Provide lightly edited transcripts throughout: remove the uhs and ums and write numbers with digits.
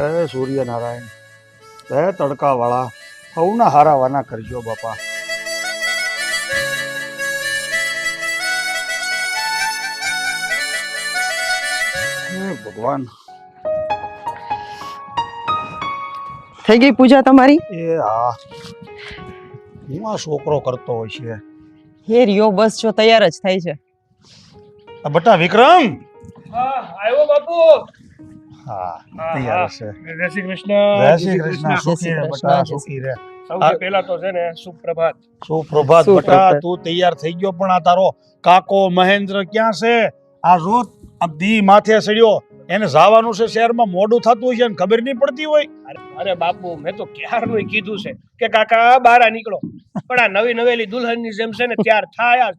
હે સૂર્યનારાયણ, હે તડકાવાળા, સૌના હારાવાના કરજો બાપા. હે ભગવાન. થઈ ગઈ પૂજા તમારી? એ હા, હું આ છોકરો કરતો હોય છે. હે રિયો, બસ જો તૈયાર જ થાય છે. આ બટા વિક્રમ. હા, આવ્યો બાપુ. હા, તૈયાર છે. જય શ્રી કૃષ્ણ. જય શ્રી કૃષ્ણ. સુખી રે બટા, જય શ્રી સુખી રે. સૌથી પહેલા તો છે ને સુપ્રભાત. સુપ્રભાત બટા, સુપ્રભાત. તું તૈયાર થઈ ગયો, પણ આ તારો કાકો મહેન્દ્ર ક્યાં છે? આ રોજ આ દી માથે સડ્યો, એને જવાનું છે શહેરમાં, મોડું થતું હોય છે ને ખબર નહીં પડતી હોય. અરે બાપુ, મેં તો ક્યારનું કીધું છે કે કાકા બહાર નીકળો, પણ આ નવી નવેલી દુલ્હનની જેમ છે ને ત્યાર થાયા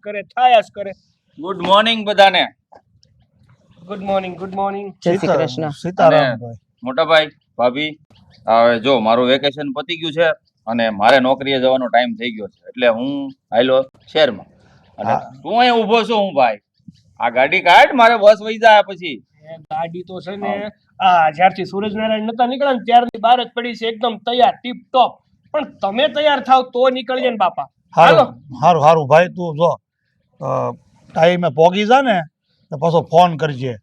જ કરે. ગુડ મોર્નિંગ બધાને. Good morning, good morning. જય શ્રી કૃષ્ણ. સીતારામ ભાઈ. મોટા ભાઈ, ભાભી, હવે જો મારું વેકેશન પતી ગયું છે અને મારે નોકરીએ જવાનો ટાઈમ થઈ ગયો છે, એટલે હું આયલો શહેરમાં. અને તું અહીં ઊભો છો? હું ભાઈ આ ગાડી કાઢ, મારે બસ વહી જાય પછી. એ ગાડી તો છે ને જ્યારથી સૂરજનારાયણ નતા નીકળ્યા ને ત્યારની બહાર જ પડી છે, એકદમ તૈયાર, ટીપ ટોપ. પણ તમે તૈયાર થાવ તો નીકળીએ ને બાપા. હાલો. હારું હારું ભાઈ, તું જો ટાઈમે પોગી જા ને તો પાછો ફોન કરજે.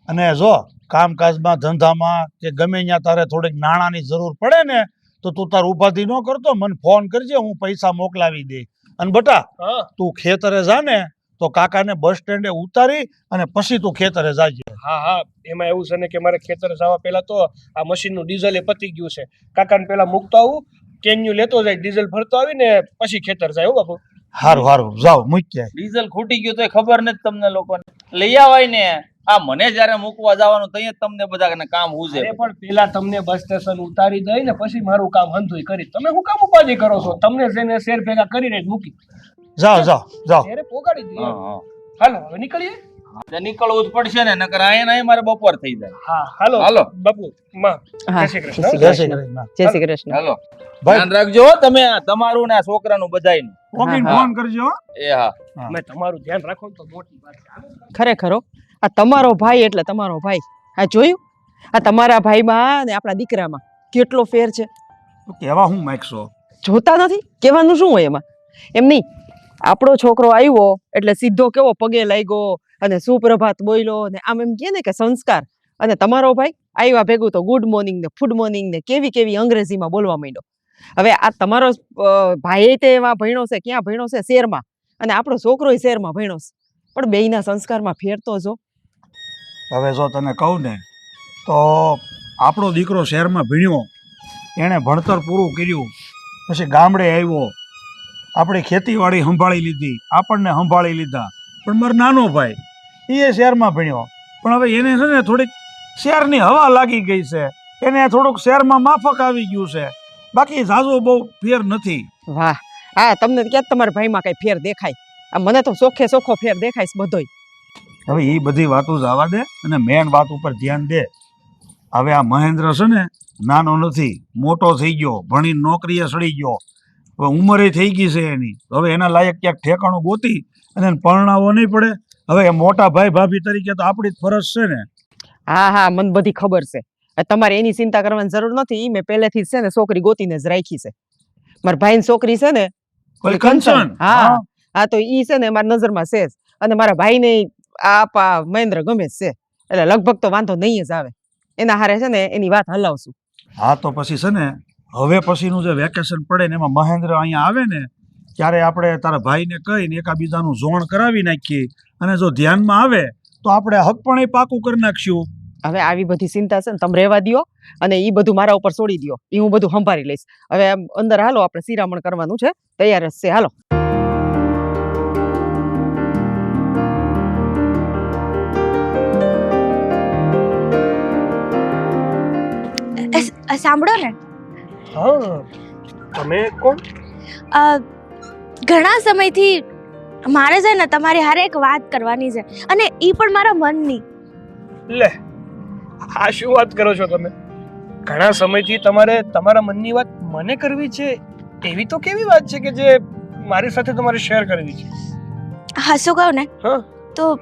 અને જો કામકાજમાં ધંધામાં કે ગમે ત્યાં તારે થોડીક નાણાંની જરૂર પડે ને તો તું તાર ઉપાધિ ન કરતો, મને ફોન કરજે, હું પૈસા મોકલાવી દે. અને બટા, હા તું ખેતરે જા ને તો કાકાને બસ સ્ટેન્ડે ઉતારી અને પછી તું ખેતરે જાજે. હા હા, એમાં એવું છે ને કે મારે ખેતર જવા પહેલા તો આ મશીનનું ડીઝલ એ પતી ગયું છે. કાકાને પહેલા મૂકતો આવું, કેન્યુ લેતો જાય, ડીઝલ ભરતો આવીને પછી ખેતર જાય. હો બાપુ. હારું હારું, જાઓ મૂક્યા. ડીઝલ ખૂટી ગયું તો ખબર નથી તમને લોકોને. લઈ આવાય ને. આ મને જયારે મૂકવા જવાનું તો અહીંયા તમને બધા કામ હુજે. અરે પણ પેલા તમને બસ સ્ટેશન ઉતારી દઈ ને પછી મારું કામ હંધુય કરી. તમે શું કામ ઉપાધિ કરો છો? તમને જેને શેર ભેગા કરીને જ મૂકી જાઓ જાઓ જાઓ. શેરે પોગાડી દઈએ. હા હા, હાલો હવે નીકળીએ. તો નીકળવું જ પડશે ને, નકર અહીંયા ને મારે બપોર થઈ જાય. હા હાલો હાલો. બાપુ માં હા, જય શ્રી કૃષ્ણ. જય શ્રી કૃષ્ણ. જય શ્રી કૃષ્ણ. હાલો, ભાઈ. ધ્યાન રાખજો હો તમે, તમારું ને આ છોકરાનું બધાયનું. પોગીને હા. ફોન કરજો. એ હા. મેં તમારું ધ્યાન રાખો ને તો મોટી વાત છે. ખરેખર હો, આ તમારો ભાઈ એટલે તમારો ભાઈ. આ જોયું, આ તમારા ભાઈમાં ને આપણા દીકરામાં કેટલો ફેર છે. કેવા હું માગશો? જોતા નથી? કહેવાનું શું હોય એમાં? એમ નહીં, આપણો છોકરો આવ્યો એટલે સીધો કેવો પગે લાગ્યો અને સુપ્રભાત બોલ્યો ને આમ એમ કહે ને કે સંસ્કાર. અને તમારો ભાઈ આવ્યા ભેગું તો ગુડ મોર્નિંગ ને ફૂડ મોર્નિંગ ને કેવી કેવી અંગ્રેજીમાં બોલવા માંડ્યો. હવે આ તમારો ભાઈ તે એમાં ભણ્યો છે, ક્યાં ભણ્યો છે? શહેરમાં. અને આપણો છોકરો શહેરમાં ભણ્યો છે, પણ બેયના સંસ્કારમાં ફેર તો જો. હવે જો તને કહું ને તો આપણો દીકરો શહેરમાં ભણ્યો, એણે ભણતર પૂરું કર્યું, પછી ગામડે આવ્યો, આપણે ખેતીવાડી સંભાળી લીધી, આપણને સંભાળી લીધા. પણ મારો નાનો ભાઈ એ શહેરમાં ભણ્યો, પણ હવે એને છે ને થોડીક શહેરની હવા લાગી ગઈ છે, એને થોડુંક શહેરમાં માફક આવી ગયું છે, બાકી ઝાઝો બહુ ફેર નથી. વાહ, હા, તમને ક્યાં તમારા ભાઈમાં કઈ ફેર દેખાય? આ મને તો ચોખ્ખે ચોખ્ખો ફેર દેખાય છે બધોય. હવે એ બધી વાતો જવા દે અને મેન વાત ઉપર ધ્યાન દે. હવે આ મહેન્દ્ર છે ને નાનો નથી, મોટો થઈ ગયો, ભણી નોકરીએ સડી ગયો, હવે ઉંમરે થઈ ગઈ છે એની. હવે એના લાયક ક્યાંક ઠેકાણું ગોતી અને એને પરણાવવો નહીં પડે? હવે એ મોટા ભાઈ ભાભી તરીકે તો આપણી જ ફરજ છે ને. હા હા, મને બધી ખબર છે. તમારે એની ચિંતા કરવાની જરૂર નથી. ઈ મેં પહેલેથી જ છે ને છોકરી ગોતીને જ રાખી છે. મારા ભાઈની છોકરી છે ને, ઓલી કંચન. હા હા, તો ઈ છે ને મારા નજરમાં છે જ. અને મારા ભાઈને આ મહેન્દ્ર ગમે જ છે, એટલે લગભગ તો વાંધો નહીં જ આવે. એના હારે છે ને એની વાત હલાવશું. હા, તો પછી છે ને હવે પછીનું જે વેકેશન પડે ને એમાં મહેન્દ્ર અહીંયા આવે ને ત્યારે આપણે તારા ભાઈને કહીને એકાબીજાનું જોણ કરાવી નાખીએ, અને જો ધ્યાનમાં આવે તો આપણે હક પણ એ પાકું કરી નાખશું. હવે આવી બધી ચિંતા છે ને તમે રહેવા દ્યો, અને ઈ બધું મારા ઉપર છોડી દ્યો. ઈ હું બધું સંભાળી લઈશ. હવે આમ અંદર હાલો, આપણે શિરામણ કરવાનું છે, તૈયાર જ છે. હાલો. સાંભળો ને, હા, તમે કોણ? ઘણા સમયથી મારે છે ને તમારી હારે એક વાત કરવાની છે, અને ઈ પણ મારા મનની. લે, આ શું વાત કરો છો તમે? ઘણા સમયથી તમારે તમારા મનની વાત મને કરવી છે? એવી તો કેવી વાત છે કે જે મારી સાથે તમારે શેર કરવી છે? હા, શું કહું ને, હા, તો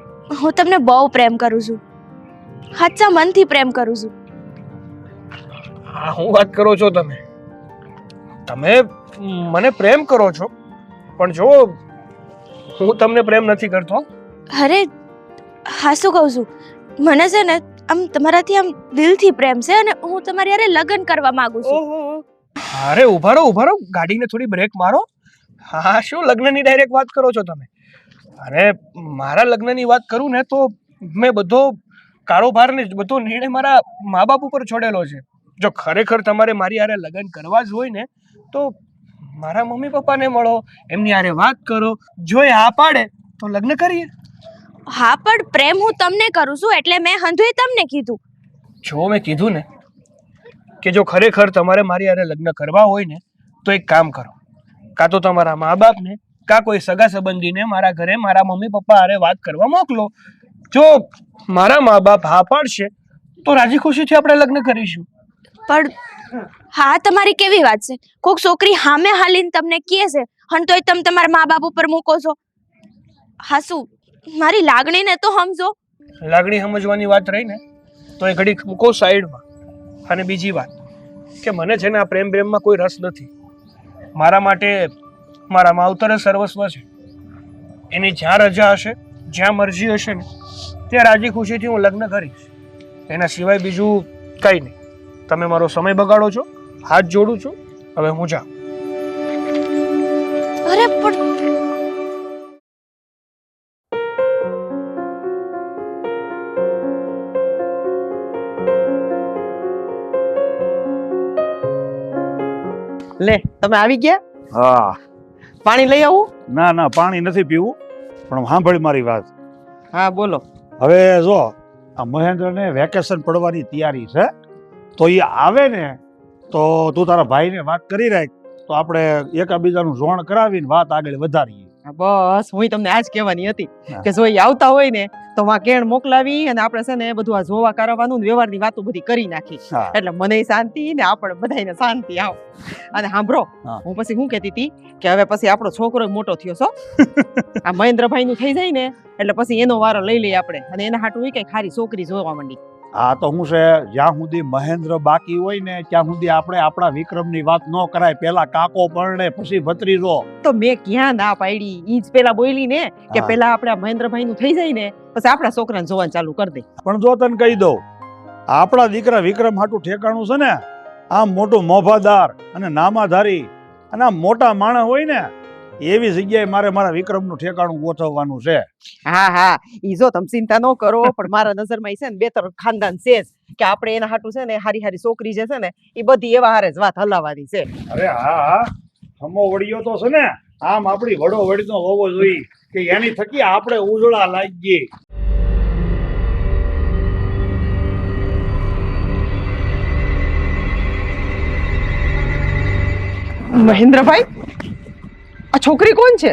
હું તમને બહુ પ્રેમ કરું છું, સાચા મનથી પ્રેમ કરું છું. હા, હું વાત કરો છો તમે મને પ્રેમ કરો છો, પણ જો હું તમને પ્રેમ નથી કરતો. અરે હા, શું કહું છું, મને છે ને આમ તમારાથી આમ દિલથી પ્રેમ છે અને હું તમારી હારે લગ્ન કરવા માંગુ છું. ઓહો, અરે ઉભા રહો, ગાડીને થોડી બ્રેક મારો. હા, શું લગ્નની ડાયરેક્ટ વાત કરો છો તમે? અરે મારા લગ્નની વાત કરું ને તો મેં બધો કારોબાર ને બધો નિર્ણય મારા મા બાપ ઉપર છોડેલો છે. જો ખરેખર તમારે મારી હારે લગ્ન કરવા જ હોય ને તો મારા મમ્મી પપ્પાને મળો, એમની હારે વાત કરો, જો એ હા પાડે તો લગ્ન કરીએ. હા, પણ પ્રેમ હું તમને કરું છું એટલે મેં હંધુએ તમને કીધું. જો મેં કીધું ને કે જો ખરેખર તમારે મારી હારે લગ્ન કરવા હોય ને તો એક કામ કરો, કાં તો તમારા મા બાપને કાં કોઈ સગા સંબંધીને મારા ઘરે મારા મમ્મી પપ્પા હારે વાત કરવા મોકલો. જો મારા મા બાપ હા પાડશે તો રાજી ખુશીથી આપણે લગ્ન કરીશું. પણ હા, તમારી કેવી વાત છે, કોક છોકરી હામે હાલીને તમને કહે છે અને તોય તમે તમારા મા બાપ ઉપર મૂકો છો. હા, શું મારી લાગણીને તો સમજો. લાગણી સમજવાની વાત રહી ને તો એ ઘડી મૂકો સાઈડમાં. અને બીજી વાત કે મને છે ને આ પ્રેમમાં કોઈ રસ નથી. મારા માટે મારા માવતર જ સર્વસ્વ છે. એની જ્યાં રજા હશે, જ્યાં મરજી હશે ને ત્યાં રાજી ખુશીથી હું લગ્ન કરીશ. એના સિવાય બીજું કંઈ નહીં. તમે મારો સમય બગાડો છો, હાથ જોડું છું, હવે હું જાઉં. અરે પણ લે તમે આવી ગયા? હા. પાણી લઈ આવું? ના ના, પાણી નથી પીવું, પણ સાંભળી મારી વાત. હા બોલો. હવે જો આ મહેન્દ્રને વેકેશન પડવાની તૈયારી છે, તો એ આવે ને તો તું તારા ભાઈને વાત કરી રાખ, તો આપણે એકાબીજાનું જોણ કરાવીને વાત આગળ વધારીએ. હા, બસ હું તમને આજ કહેવાની હતી હા. કે જો એ આવતા હોય ને તો માં કેણ મોકલાવી અને આપણે છે ને બધું આ જોવા કરાવવાનું ને વ્યવહારની વાતો બધી કરી નાખી, હા. એટલે મને શાંતિ ને આપણે બધાને શાંતિ આવ. અને સાંભળો, હા. હું પછી શું કહેતી હતી કે હવે પછી આપણો છોકરો મોટો થયો છો, આ મહેન્દ્રભાઈ નું થઈ જાય ને એટલે પછી એનો વારો લઈ લઈએ આપણે, અને એના હાટું કઈ ખારી છોકરી જોવા માંડી. આ તો હું છે, જ્યાં સુધી મહેન્દ્ર બાકી હોય ને ત્યાં સુધી આપણે આપણા વિક્રમની વાત ન કરાય. પેલા કાકો પરણે પછી ભત્રીજો. તો મેં ક્યાં ના પાડી, ઈ જ પેલા બોલી ને કે હા. પેલા આપણે મહેન્દ્રભાઈ નું થઈ જાય ને પછી આપણા છોકરાને જોવાનું ચાલુ કરી દે. પણ જો તને કહી દઉં, આપણા દીકરા વિક્રમ હાટું ઠેકાણું છે ને આમ મોટું મોભાદાર અને નામાધારી અને આમ મોટા માણસ હોય ને એવી જગ્યાએ મારા વિક્રમનું ઠેકાણું ગોઠવવાનું છે. હા હા, ઈ જો તમે ચિંતા ન કરો, પણ મારા નજરમાં છે ને બે ત્રણ ખાનદાન છે જ કે આપણે એના હાટું છે ને હારી હારી છોકરી જે છે ને એ બધી એવા હારે જ વાત હલાવવાની છે. અરે હા હા, હમો વડિયો તો છે ને આમ આપણી વડો વડીનો હોવો જોઈએ કે એની થકી આપણે ઉજળા લાગીએ. મહેન્દ્રભાઈ, આ છોકરી કોણ છે?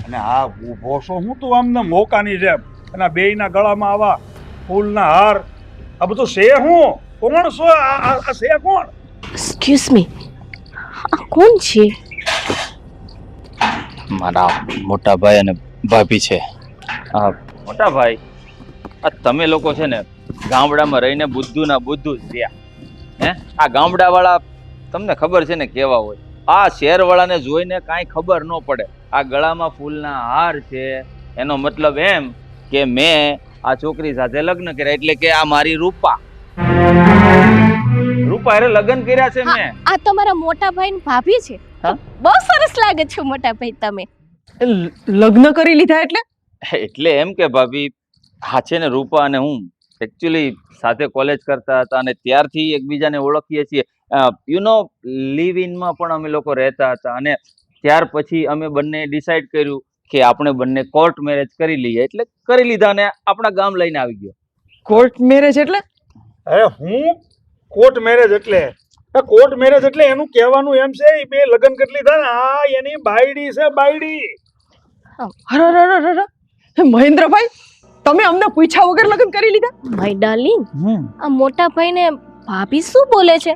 અને આ ઊભો છો હું તું આમને મોકાની જેમ, અને આ બેયના ગળામાં આવા ફૂલના હાર, આ બધું છે હું? કોણ છો? આ છે કોણ? એક્સક્યુઝ મી, આ કોણ છે? મારા મોટા ભાઈ અને ભાભી છે. મોટા ભાઈ, આ તમે લોકો છે ને ગામડામાં રહીને બુદ્ધુના બુદ્ધુ જ રહ્યા. આ ગામડાવાળા તમને ખબર છે ને કેવા હોય, આ શહેરવાળાને જોઈને કાંઈ ખબર ન પડે. આ ગળામાં ફૂલના હાર છે એનો મતલબ એમ કે મેં આ છોકરી સાથે લગ્ન કર્યા, એટલે કે આ મારી રૂપા હારે લગ્ન કર્યા છે મેં. આ તમારા મોટા ભાઈ ને ભાભી છે? હા? બહુ સરસ લાગે છે મોટા ભાઈ તમે. લગ્ન કરી લીધા એટલે? એટલે એમ કે ભાભી, હા છે ને રૂપા અને હું એકચ્યુઅલી સાથે કોલેજ કરતા હતા અને ત્યારથી એકબીજાને ઓળખીએ છીએ. યુ નો લિવ ઇનમાં પણ અમે લોકો રહેતા હતા, અને ત્યાર પછી અમે બંને ડિસાઈડ કર્યું કે આપણે બંને કોર્ટ મેરેજ કરી લઈએ, એટલે કરી લીધા અને આપણા ગામ લઈને આવી ગયો. કોર્ટ મેરેજ એટલે? અરે હું કોર્ટ મેરેજ એટલે કોર્ટ મેરેજ એટલે એનું કહેવાનું એમ છે ઈ બે લગ્ન કરી લીધા ને આ એની બાયડી છે, બાયડી. મહેન્દ્રભાઈ, તમે અમને પૂછ્યા વગર લગ્ન કરી લીધા? માય ડાર્લિંગ, આ મોટા ભાઈ ને ભાભી શું બોલે છે?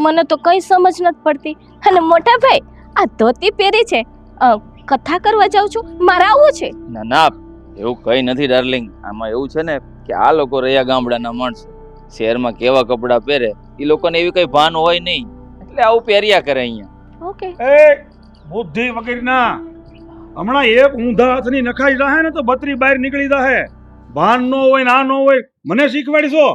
મને તો કઈ સમજ નથી પડતી. અને મોટા ભાઈ, આ ધોતી પહેરી છે, કથા કરવા જાઉં છું, મારે આવું છે? ના ના, એવું કઈ નથી ડાર્લિંગ. આમાં એવું છે ને કે આ લોકો રહ્યા ગામડાના માણસો, શહેરમાં કેવા કપડાં પહેરે એ લોકોને એવી કઈ ભાન હોય નહીં, એટલે આવું પહેર્યા કરે અહીંયા. ઓકે. એ બુદ્ધિ વગેરેના હમણાં એક ઊંધા હાથની નખાઈ જાહે ને તો બત્રી બહાર નીકળી જાહે. ભાન ન હોય ના ન હોય મને શીખવાડીશો.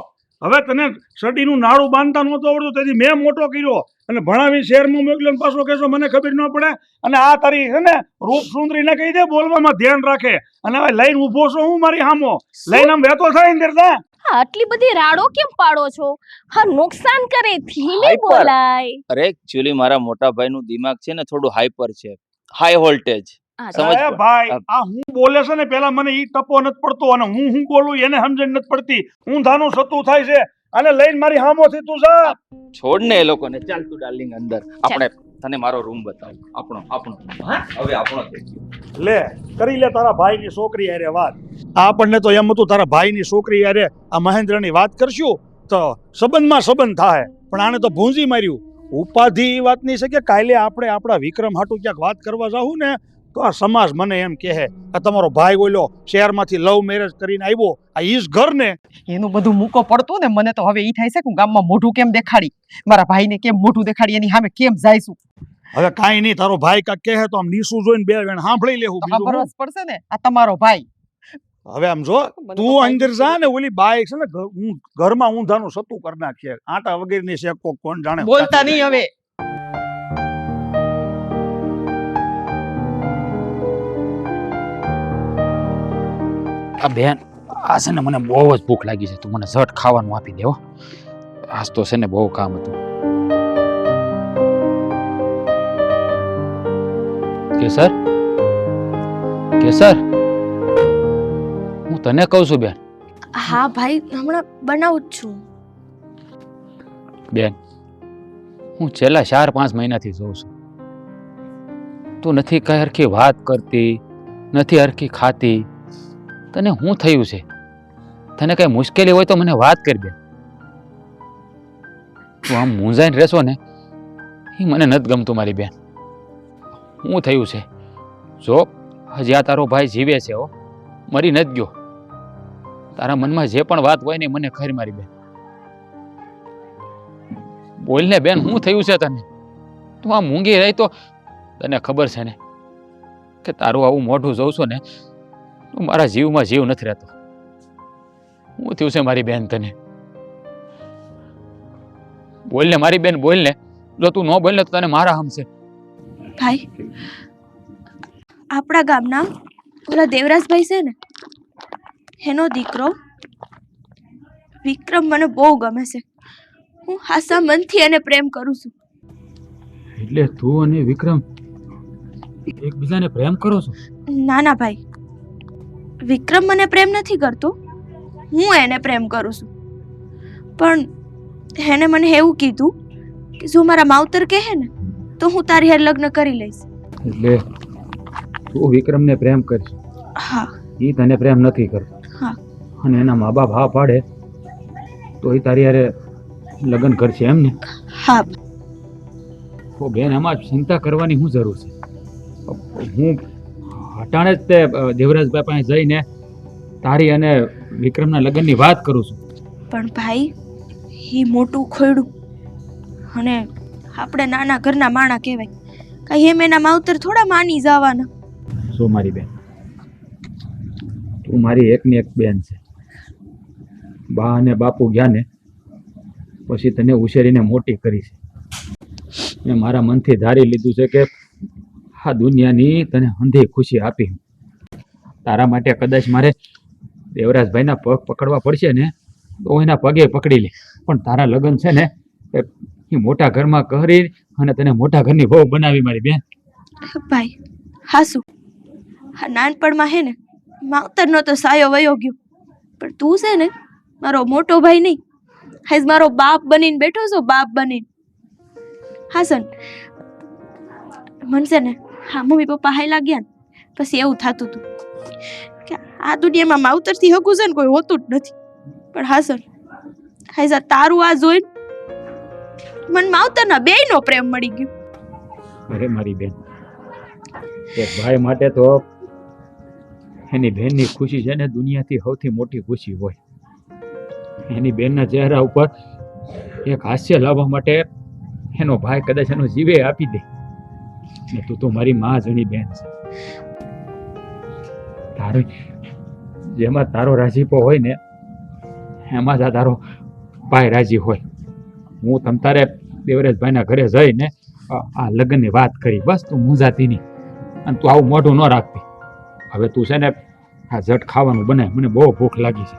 હવે તને સટીનું નાડું બાંધતા નહોતું આવડતું તેથી મેં મોટો કર્યો અને ભણાવી શહેરમાં મોકલ્યો ને પાછો કહેશો મને ખબર ન પડે. અને આ તારી છે ને રૂપ સુંદરીને કહી દે બોલવામાં ધ્યાન રાખે. અને હવે લઈને ઊભો છો હું મારી સામો લઈને આમ વહેતો થાય ને જા. હા, આટલી બધી રાડો કેમ પાડો છો? હા, નુકસાન કરે, ધીમે Hyper. બોલાય. અરે એકચ્યુઅલી મારા મોટા ભાઈનું દિમાગ છે ને થોડું હાઈપર છે, હાઈ વોલ્ટેજ. સમજ અરે પડ. ભાઈ આ હું બોલે છે ને પેલા મને ઈ ટપો નથી પડતો અને હું બોલું એને સમજણ નથી પડતી. ઊંધાનું સતું થાય છે અને લઈને મારી સામોથી તું જા. છોડ ને એ લોકોને. ચાલ તું ડાર્લિંગ અંદર. આપણે તને મારો રૂમ બતાવ. આપણો હા હવે આપણો થઈ ગયો. લે કરી લે તારા ભાઈની છોકરી હારે વાત. આપણને તો એમ હતું તારા ભાઈની છોકરી હારે આ મહેન્દ્રની વાત કરશું તો સંબંધમાં સંબંધ થાય, પણ આને તો ભૂંજી માર્યું. ઉપાધિ એ વાતની છે કે કાલે આપણે આપણા વિક્રમ હાટુ ક્યાંક વાત કરવા જાવું ને તો આ સમાજ મને એમ કહે કે તમારો ભાઈ બોલ્યો શહેરમાંથી લવ મેરેજ કરીને આવ્યો આ ઈજ ઘર ને. એનું બધું મૂકો પડતું ને મને તો હવે ઈ થાય છે કે હું ગામમાં મોઢું કેમ દેખાડી, મારા ભાઈને કેમ મોઢું દેખાડી, એની સામે કેમ જાઈશું. હવે કાંઈ નહીં, તારો ભાઈ કાંઈક કહે તો આમ નીસું જોઈને બે વેણ સાંભળી લેવું. તો બીજું ખબર હું? જ પડશે ને આ તમારો ભાઈ. હવે આમ જો મને તો તું કાંઈ અંદર જા ને ઓલી બાઈક છે ને ઘરમાં ઊંધાનું સતું કરી નાખીએ. આટા વગેરેની શેક કોણ જાણે. બોલતા નહીં હવે. આ બેન આ છે ને મને બહુ જ ભૂખ લાગી છે, તું મને ઝટ ખાવાનું આપી દે હો. આજ તો છે ને બહુ કામ હતું. કેસર કેસર હું તને કહું છું બેન. હા ભાઈ, હમણાં બનાવું જ છું. બેન હું છેલ્લા 4-5 મહિનાથી જોઉં છું તું નથી કઈ હરખી વાત કરતી, નથી હરખી ખાતી. તને શું થયું છે? તને કઈ મુશ્કેલી હોય તો મને વાત કર બેન. તું આમ મૂંઝાઈને રહેશો ને એ મને નથી ગમતું મારી બેન. શું થયું છે? જો હજી આ તારો ભાઈ જીવે છે હો, મરી નથી ગયો. તારા મનમાં જે પણ વાત હોય ને મને ખરી મારી બેન. બોલ ને બેન, શું થયું છે તને? તું આ મૂંગી રહી તો તને ખબર છે ને કે તારું આવું મોઢું જોઉં છું ને તું મારા જીવમાં જીવ નથી રહેતો. શું થયું છે મારી બેન તને? બોલ ને મારી બેન, બોલ ને. જો તું ન બોલ ને તો તને મારા હમશે. ભાઈ, આપણા ગામના ઓલા દેવરાજભાઈ છે ને એનો દીકરો વિક્રમ મને બહુ ગમે છે. હું હાસા મનથી એને પ્રેમ કરું છું. એટલે તું અને વિક્રમ એકબીજાને પ્રેમ કરો છો? ના ના ભાઈ, વિક્રમ મને પ્રેમ નથી કરતો, હું એને પ્રેમ કરું છું. પણ એને મને એવું કીધું કે જો મારા માવતર કહે ને તો હું તારી હારે લગ્ન કરી લઈશ. એટલે તું વિક્રમને પ્રેમ કરીશ? હા. એ તને પ્રેમ નથી કરતો? હા. અને એના મા બાપ હા પાડે તો એ તારી હારે લગ્ન કરશે એમ ને? હા. તો બેન આમાં ચિંતા કરવાની શું જરૂર છે? હું હટાણે જ તે દેવરાજભાઈ પાસે જઈને તારી અને વિક્રમના લગ્નની વાત કરું છું. પણ ભાઈ, એ મોટું ખોયડું અને આપણે નાના ઘરના માણા કહેવાય. કઈ એમ એના માવતર થોડા માની જવાના. શું મારી બેન, તું મારી એકની એક બેન છે. બા અને બાપુ ગયા ને પછી તને ઉછેરીને મોટી કરી છે. મેં મારા મનથી ધારી લીધું છે કે આ દુનિયાની તને અંધી ખુશી આપી. તારા માટે કદાચ મારે દેવરાજભાઈના પગ પકડવા પડશે ને તો એના પગે પકડી લે, પણ તારા લગ્ન છે ને એ મોટા ઘરમાં કરી અને તને મોટા ઘરની વહુ બનાવી મારી બેન. ભાઈ હાસુ, હા નાનપણમાં હે ને માવતરનો તો સાયો વયો ગયો, પણ તું છે ને મારો મોટો ભાઈ નહીં, હાઈઝ મારો બાપ બનીને બેઠો છો, બાપ બનીને. હાસન મનસે ને હા મમ્મી પપ્પા હાઈલા ગયા ને પછી એવું થતું હતું કે આ દુનિયામાં માવતરથી હકું છે ને કોઈ હોતું જ નથી. પણ હાસન હાઈઝા તારું આ જોઈને મને માવતરના બેયનો પ્રેમ મળી ગયો. અરે મારી બેન, એક ભાઈ માટે તો એની બહેનની ખુશી છે ને દુનિયાથી સૌથી મોટી ખુશી હોય. એની બહેનના ચહેરા ઉપર એક હાસ્ય લાવવા માટે એનો ભાઈ કદાચ એનો જીવે આપી દે ને તું તો મારી માં જણી બેન છે. તારી જેમાં તારો રાજીપો હોય ને એમાં જ આ તારો ભાઈ રાજી હોય. હું તમ તારે દેવરાજભાઈના ઘરે જઈને આ લગ્નની વાત કરી, બસ તું મૂંઝાતી નહીં અને તું આવું મોઢું ન રાખતી. હવે તું છે ને આ ઝટ ખાવાનું બનાય, મને બહુ ભૂખ લાગી છે.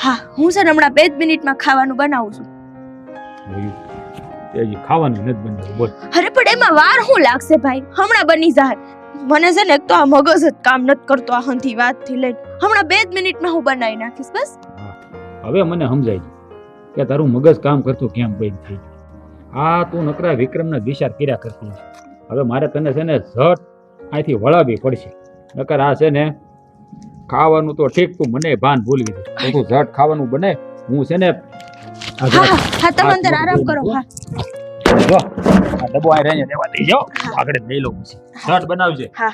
હા હું છે ને હમણાં 2 મિનિટમાં ખાવાનું બનાવું છું. હજી ખાવાનું નથી બનાવ્યું, બોલ. અરે પણ એમાં વાર શું લાગશે ભાઈ, હમણાં બની જાય. મને છે ને એક તો આ મગજ જ કામ નથી કરતો આ હંધી વાતથી લઈને. હમણાં 2 મિનિટમાં હું બનાવી નાખીશ બસ. હવે મને સમજાય ગયું કે તારું મગજ કામ કરતું કેમ બંધ થઈ ગયું. આ તું નકરા વિક્રમના વિચાર કર્યા કરતી છે. હવે મારે તને છે ને ઝટ અહીંથી વળાવવી પડશે, નકર આ છે ને ખાવાનું તો ઠીક, તું મને ભાન ભૂલી દે. તો તું ઝટ ખાવાનું બને, હું છે ને હા હા હા તમે અંદર આરામ કરો. હા જો આ ડબ્બો આ રહે દેવા દઈ જાઓ, આગળ લઈ લઉં પછી. ઝટ બનાવજે. હા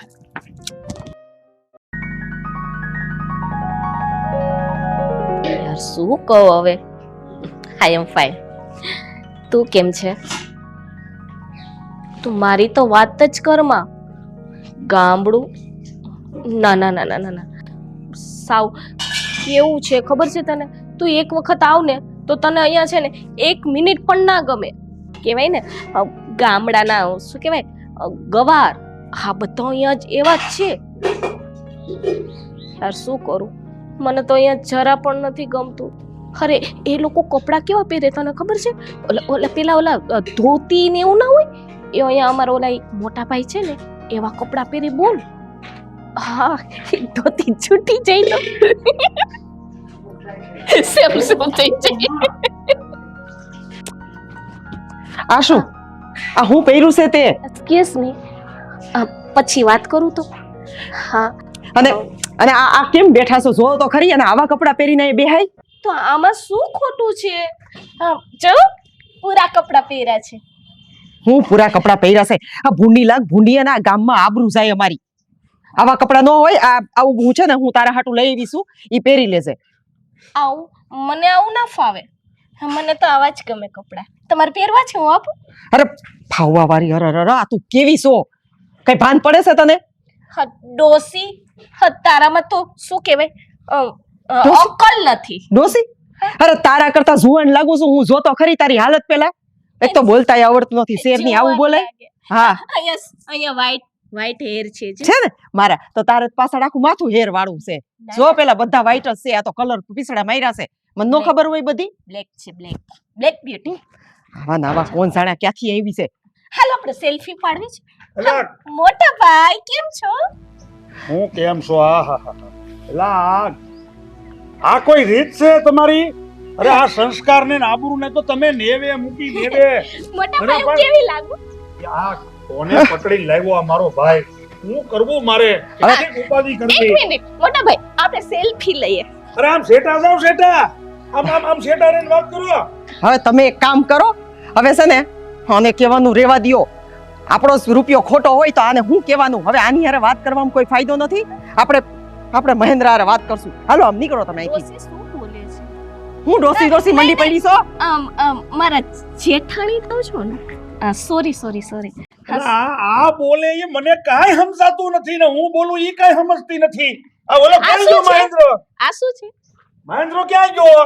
યાર શું કહું હવે. આઈ એમ ફાઇન. તું કેમ છે? તું મારી તો વાત જ કરમાં. ગામડું ના ના ના ના ના સાવ કેવું છે ખબર છે તને? તું એક વખત આવ ને તો તને અહીંયા છે ને 1 મિનિટ પણ ના ગમે. કહેવાય ને ગામડાના શું કહેવાય ગવાર, હા બધા અહીંયા જ એવા જ છે. યાર શું કરું, મને તો અહીંયા જરા પણ નથી ગમતું. અરે એ લોકો કપડાં કેવા પહેરે તને ખબર છે? ઓલા પેલા ઓલા ધોતી ને એવું ના હોય, એ અહીંયા અમારા ઓલા મોટા ભાઈ છે ને એવા કપડાં પહેરી બોલ. હા ધોતી છૂટી જાય તો સેમ સેમ થઈ જાય. આ શું આ હું પહેર્યું છે તે? કેસ નહીં, પછી વાત કરું તો. હા અને અને આ કેમ બેઠા છો? જો તો ખરી, અને આવા કપડાં પહેરીને અહીં બેહાય? તો આમાં શું ખોટું છે? જો પૂરા કપડાં પહેર્યા છે. હું પૂરા કપડાં પહેર્યા છે? આ ભૂંડી લાગ ભૂંડી, અને આ ગામમાં આબરૂ જાય અમારી. આવા કપડાં ન હોય. આવું હું છે ને હું તારા હાટું લઈ આવીશું, ઈ પહેરી લેશે. આવું મને આવું ના ફાવે. મને તો આવા જ ગમે કપડાં. તમારે પહેરવા છે હું આપું? અરે ફાવવા વાળી, અરે આ તું કેવી છો? કઈ ભાન પડે છે તને? ડોસી, તારામાં તો શું કહેવાય અક્કલ નથી. ડોસી? અરે તારા કરતા જુવાન લાગુ છું હું. જોતો ખરી તારી હાલત પેલા. એક તો બોલતાય આવડતું નથી, શેરની આવું બોલે. હા અહીંયા વ્હાઈટ હેર છે છે ને મારા, તો તારે પાછળ આખું માથું હેર વાળું છે. જો પેલા બધા વ્હાઈટ જ છે, આ તો કલર પીસડા માર્યા છે. મને નો ખબર હોય બધી. બ્લેક છે, બ્લેક બ્યુટી. આવા નાવા કોણ જાણે ક્યાંથી આવી છે. હાલ આપણે સેલ્ફી પાડવી છે. અલા મોટા ભાઈ કેમ છો? હું કેમ છો? આ હા હા એલા આ કોઈ રીત છે તમારી? અરે આ સંસ્કાર ને આબરૂ ને તો તમે નેવે મૂકી દેવે. મોટા અરે ભાઈ હું પણ- કેવી લાગુ? આ કોને પકડી લાવ્યો આ મારો ભાઈ? હું કરવું મારે? કેટલી ઉપાધિ એક કરવી? મિનિટ મોટા ભાઈ આપણે સેલ્ફી લઈએ. અરે આમ સેટા જાવ સેટા, આમ સેટા રહીને વાત કરો. હવે તમે એક કામ કરો, હવે છે ને આને કહેવાનું રેવા દ્યો. આપણો રૂપિયો ખોટો હોય તો આને હું કહેવાનું? હવે આની હારે વાત કરવામાં કોઈ ફાયદો નથી. આપણે મહેન્દ્ર હારે વાત કરશું. હાલો આમ નીકળો તમે અહીંથી. ડોસી શું બોલે છે? હું ડોસી મંડી પડી છો? મારા જેઠાણી તો છો ને. સોરી અરે આ બોલે એ મને કાંઈ સમજાતું નથી ને હું બોલું ઈ કાંઈ સમજતી નથી. આ ઓલો આ ક્યાં શું ગયો છે? મહેન્દ્ર? આ શું છે? મહેન્દ્ર ક્યાં ગયો?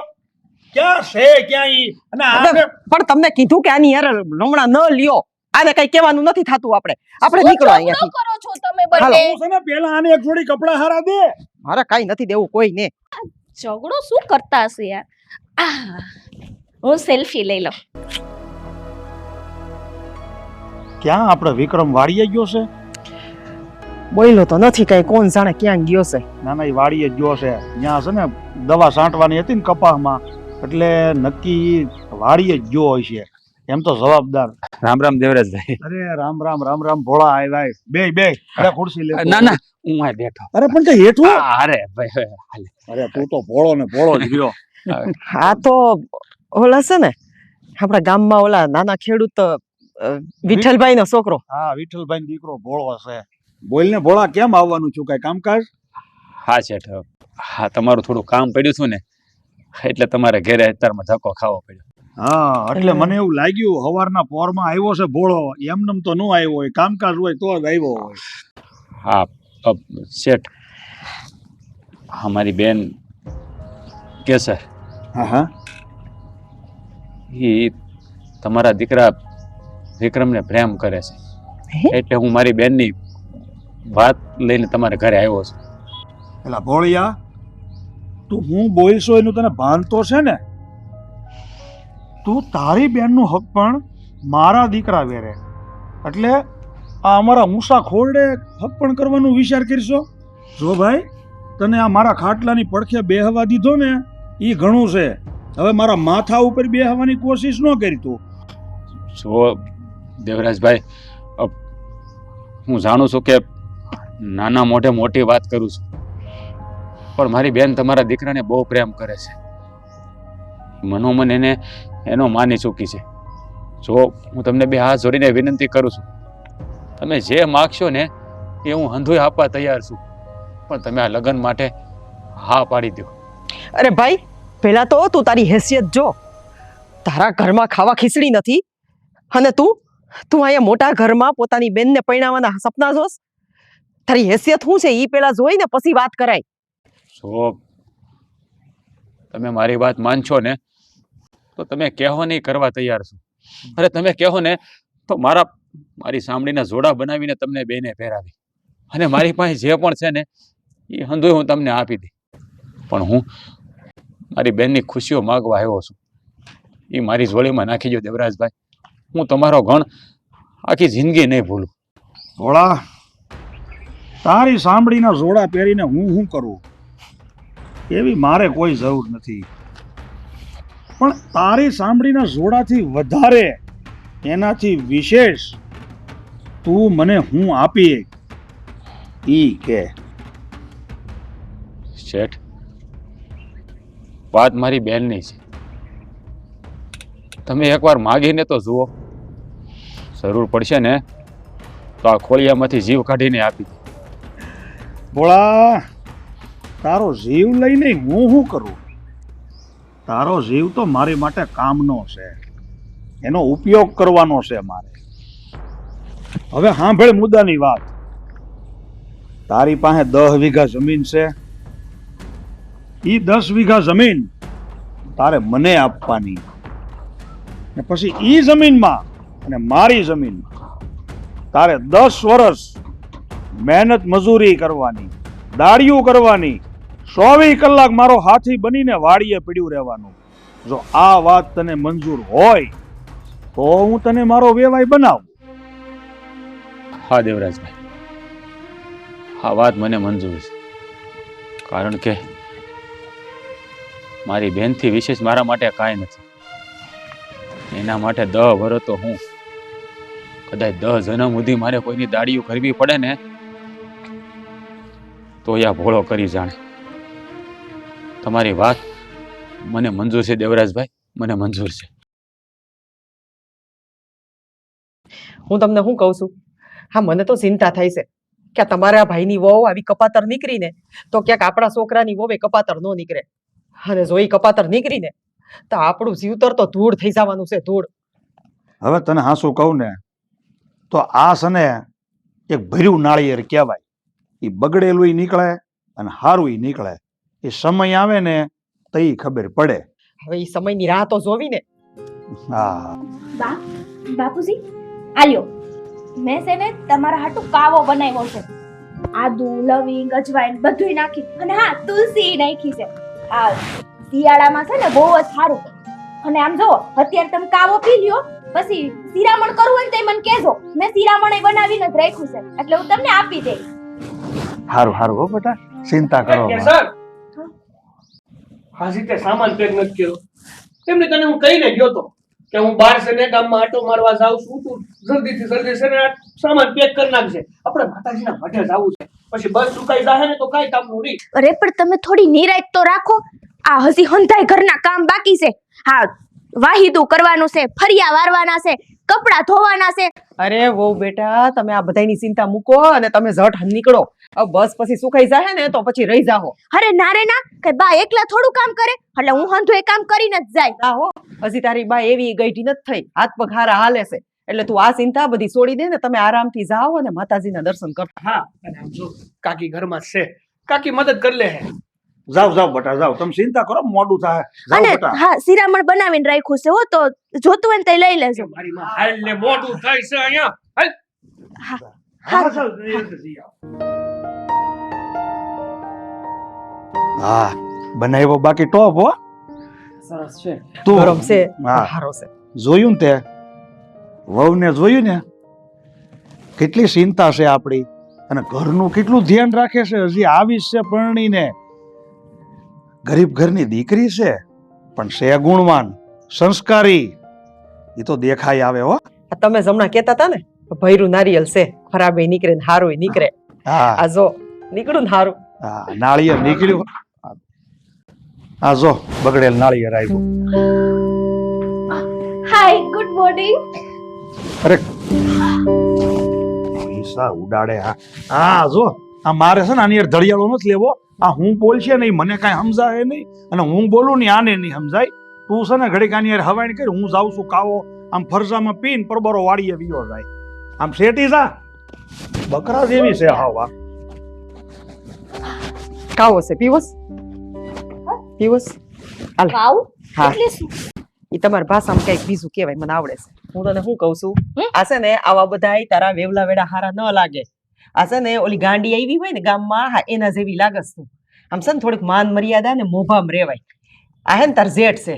ક્યાં છે ક્યાં ઈ? અને આને પણ તમને કીધું કે આની હારે લમણા ન લ્યો. આને કઈ કહેવાનું નથી થાતું. આપણે નીકળો અહીંયાથી. કરો છો તમે હાલો. બંને? હું છે ને પેલા આને એક જોડી કપડા હારા દે. મારે કઈ નથી દેવું કોઈને. ઝઘડો શું કરતા હશે યાર? હું સેલ્ફી લઈ લઉં. ક્યાં આપણે વિક્રમ વાડીએ ગયો છે? બોલ્યો તો નથી કઈ, કોણ જાણે ક્યાં ગયો છે. ના ના, એ વાડીએ જ ગયો છે. ત્યાં છે ને દવા છાંટવાની હતી ને કપાસમાં, એટલે નક્કી વાડીએ જ ગયો હોય છે. એમ તો જવાબદાર. રામ રામ દેવરાજભાઈ. અરે રામ રામ રામ રામ ભોળા આવ્યા. બે અરે ખુરશી લે. ના ના હું આ બેઠો. અરે પણ તે હેઠું. અરે ભાઈ હાલે. અરે તું તો ભોળો ને ભોળો જ રહ્યો. આ તો ઓલા છે ને આપણા ગામમાં ઓલા નાના ખેડૂત વિઠ્ઠલભાઈ નો છોકરો. હા વિઠ્ઠલભાઈ દીકરો ભોળો છે. બોલ ને ભોળા, કેમ આવવાનું છું? કઈ કામકાજ? હા શેઠ, હા તમારું થોડું કામ પડ્યું હતું ને એટલે તમારે ઘરે અત્યારમાં ધક્કો ખાવો પડ્યો. હા એટલે મને એવું લાગ્યું સવારના પોરમાં આવ્યો છે ભોળો એમનેમ તો ન આવ્યો હોય કામકાજ હોય તો જ આવ્યો હોય. હા શેઠ અમારી બેન કેસર હા હા એ તમારા દીકરા વિક્રમને પ્રેમ કરે છે એટલે હું મારી બેનની વાત લઈને તમારા ઘરે આવ્યો છું. પેલા ભોળિયા તું હું બોલશો એનું તને ભાન તો છે ને? તું તારી બેનનું હક પણ મારા દીકરા વેરે એટલે આ અમારા મૂસા ખોરડે હક પણ કરવાનો વિચાર કરશો? જો ભાઈ તને આ મારા ખાટલાની પડખે બેહવા દીધો ને એ ઘણું છે. હવે મારા માથા ઉપર બેહવાની કોશિશ ન કરી તું. જો દેવરાજભાઈ હું જાણું છું કે નાના મોઢે મોટી વાત કરું છું પણ મારી બેન તમારા દીકરાને બહુ પ્રેમ કરે છે. મનોમન એને એનો માની ચૂકી છે. જો હું તમને બે હાથ જોડીને વિનંતી કરું છું તમે જે માગશો ને એ હું હંધુય આપવા તૈયાર છું પણ તમે આ લગ્ન માટે હા પાડી દો. અરે ભાઈ પહેલા તો તું તારી હેસિયત જો. તારા ઘરમાં ખાવા ખીચડી નથી અને તું અહીંયા મોટા ઘરમાં પોતાની બેનને પરણાવવાના સપના જોસ. તારી હેસિયત શું છે એ પહેલા જોઈ ને પછી વાત કરાય. જો તમે મારી વાત માનશો ને તો તમે કહેવો નહીં કરવા તૈયાર છું. અરે તમે કહો ને તો મારી સાંભળીના જોડા બનાવીને તમને બેને પહેરાવી અને મારી પાસે જે પણ છે ને એ હંધુય હું તમને આપી દઈ પણ હું મારી બેનની ખુશીઓ માગવા આવ્યો છું. એ મારી જોડીમાં નાખી દો દેવરાજભાઈ. હું તમારો ગણ આખી જિંદગી નહીં ભૂલું. ભોળા તારી સાંભળીના જોડા પહેરીને હું શું કરું એવી મારે કોઈ જરૂર નથી પણ તારી સાંભળીના જોડાથી વધારે એનાથી વિશેષ તું મને હું આપી ઈ કે. શેઠ વાત મારી બેનની છે. તમે એકવાર માગીને તો જુઓ. જરૂર પડશે ને તો આ ખોળિયામાંથી જીવ કાઢીને આપી દે. ભોળા તારો જીવ લઈને હું શું કરું? તારો જીવ તો મારી માટે કામનો છે, એનો ઉપયોગ કરવાનો છે મારે. હવે સાંભળ મુદ્દાની વાત. તારી પાસે 10 વીઘા જમીન છે. એ 10 વીઘા જમીન તારે મને આપવાની ને પછી એ જમીનમાં અને મારી જમીનમાં તારે 10 વર્ષ મહેનત મજૂરી કરવાની, દાડિયું કરવાની, 24 કલાક મારો હાથી બનીને વાડીએ પડ્યું રહેવાનું. જો આ વાત તને મંજૂર હોય તો હું તને મારો વેવાઈ બનાવું. હા દેવરાજભાઈ આ વાત મને મંજૂર છે કારણ કે મારી બેનથી વિશેષ મારા માટે કાંઈ નથી. એના માટે 10 વર્ષ તો હું કદાચ 10 જન્મ સુધી મારે કોઈની દાડિયું કરવી પડે ને તો યા ભોળો કરી જાણે. તમારી વાત મને મંજૂર છે દેવરાજભાઈ, મને મંજૂર છે. હું તમને શું કહું છું, હા મને તો ચિંતા થાય છે કે તમારા ભાઈની વહુ આવી કપાતર નીકળીને તો ક્યાંક આપણા છોકરાની વહુએ કપાતર ન નીકળે અને જો એ કપાતર નીકળીને તો આપણું જીવતર તો ધૂળ થઈ જવાનું છે, ધૂળ. હવે તને હાસું કહું ને તો આ સને એક ભર્યું નાળિયેર કહેવાય. એ બગડેલું નીકળે અને હારું નીકળે. એ સમય આવે ને તો ઈ ખબર પડે. હવે એ સમયની રાહ તો જોવી ને. હા બાપુજી આલ્યો મેં છે ને તમારા હાટુ કાવો બનાવ્યો છે. આદુ લવિંગ અજવાઈન બધુંય નાખી અને હા તુલસી નાખી છે. આ શિયાળામાં છે ને બહુ જ સારું. અને આમ જો અત્યારે તમે કાવો પી લ્યો પછી શિરામણ કરવું હોય ને તો મને કહેજો. મેં શિરામણ બનાવીને જ રાખ્યું છે એટલે હું તમને આપી દઈશ. હારું હારું હો બેટા, ચિંતા કરો માં. સર હાજી તે સામાન પેક નથી કર્યો. એમને તને હું કહીને ગયો તો કે હું બહાર છે ને ગામમાં આટો મારવા જાઉં છું, તું જલ્દી છે ને આ સામાન પેક કરી નાખજે. આપણે માતાજીના મઢે જવું છે, પછી બસ ચુકાઈ જાહે ને તો કાંઈ કામનું નહીં. અરે પણ તમે થોડી નિરાંત તો રાખો. આ હજી હંધાઈ ઘરના કામ બાકી છે. હા વાહીદું કરવાનું છે, ફરિયા વારવાના છે, કપડાં ધોવાના છે. અરે વહુ બેટા તમે આ બધાની ચિંતા મૂકો અને તમે ઝટ નીકળો. હવે બસ પછી સુખાઈ જાય ને તો પછી રહી જાઓ. અરે ના રે ના, કે બા એકલા થોડું કામ કરે, એટલે હું હંધું એ કામ કરીને જ જાય. ના હો, હજી તારી બા એવી ગઈઢી નથી થઈ, હાથ પગ હારા હાલે છે. એટલે તું આ ચિંતા બધી છોડી દે ને, તમે આરામથી જાઓ અને માતાજીના દર્શન કરો. હા, અને આમ જો કાકી ઘરમાં જ છે, કાકી મદદ કરી લે. જાઓ જાઓ બેટા જાઓ, તમે ચિંતા કરો મોડું થાય. જાઓ અને બેટા. હા, શિરામણ બનાવીને રાખ્યું છે હો, તો જોતું હોય ને તે લઈ લેજો. મારી માં હાલ ને મોઢું થાય છે અહીંયા. હાલ. હા, ચાલ, જઈ આવો. હા બનાવ્યો બાકી ટોપ હો. સરસ છે, તું ગરમ છે, હા. હારો છે. જોયું ને તે વહુને જોયું ને કેટલી ચિંતા છે આપણી, અને ઘરનું કેટલું ધ્યાન રાખે છે. હજી આવી જ છે પરણીને, ગરીબ ઘરની દીકરી છે પણ છે ગુણવાન સંસ્કારી. એ તો દેખાઈ આવે હો. આ તમે જ હમણાં કહેતા હતા ને ભૈરું નારિયેલ છે, ખરાબે નીકળે ને હારું નીકળે. હા આ જો નીકળ્યું ને હારું. હા નાળિયેર નીકળ્યું. આ જો બગડેલ નાળિયેર આવ્યું. હાય, ગુડ મોર્નિંગ. અરે પૈસા ઉડાડે. હા જો આ મારે છે ને આની યાર ધડિયાળો નથી લેવો. આ હું બોલશે નહીં મને કાંઈ સમજાય નહીં, અને હું બોલું ને આને નહીં સમજાય. તું છે ને ઘડીક આની યાર હવાઈ કરી, હું જાઉં છું કાવો આમ ફરસામાં પીને પરબરો વાળીએ વિયો જાય. આમ શેટી જા બકરા જેવી છે. હા કાવો છે પીવસ પીવસ હાલ. વાવ, હા એટલે શું? ઈ તમારી ભાષામાં કઈક બીજું કહેવાય, મને આવડે છે. હું તને શું કહું છું, આ છે ને આવા બધાય તારા વેવલા વેડા હારા ન લાગે. આ છે ને ઓલી ગાંડી આવી હોય ને ગામમાં, હા એના જેવી લાગસ તું. આમ છે ને થોડીક માન મર્યાદા ને મોભામ રેવાય. આ હે ને તાર જેઠ છે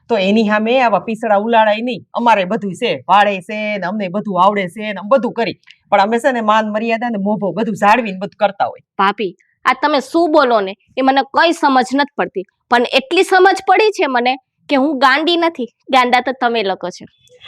તો એની સામે આવા પીસડા ઉલાડાય નહીં. અમારે બધું છે, વાળે છે ને અમને બધું આવડે છે ને અમે બધું કરી, પણ અમે છે ને માન મર્યાદા ને મોભો બધું જાળવીને બધું કરતા હોય. ભાભી, આ તમે શું બોલો ને એ મને કઈ સમજ નથી પડતી, પણ એટલી સમજ પડી છે મને કે હું ગાંડી નથી, ગાંડા તો તમે લોકો છો.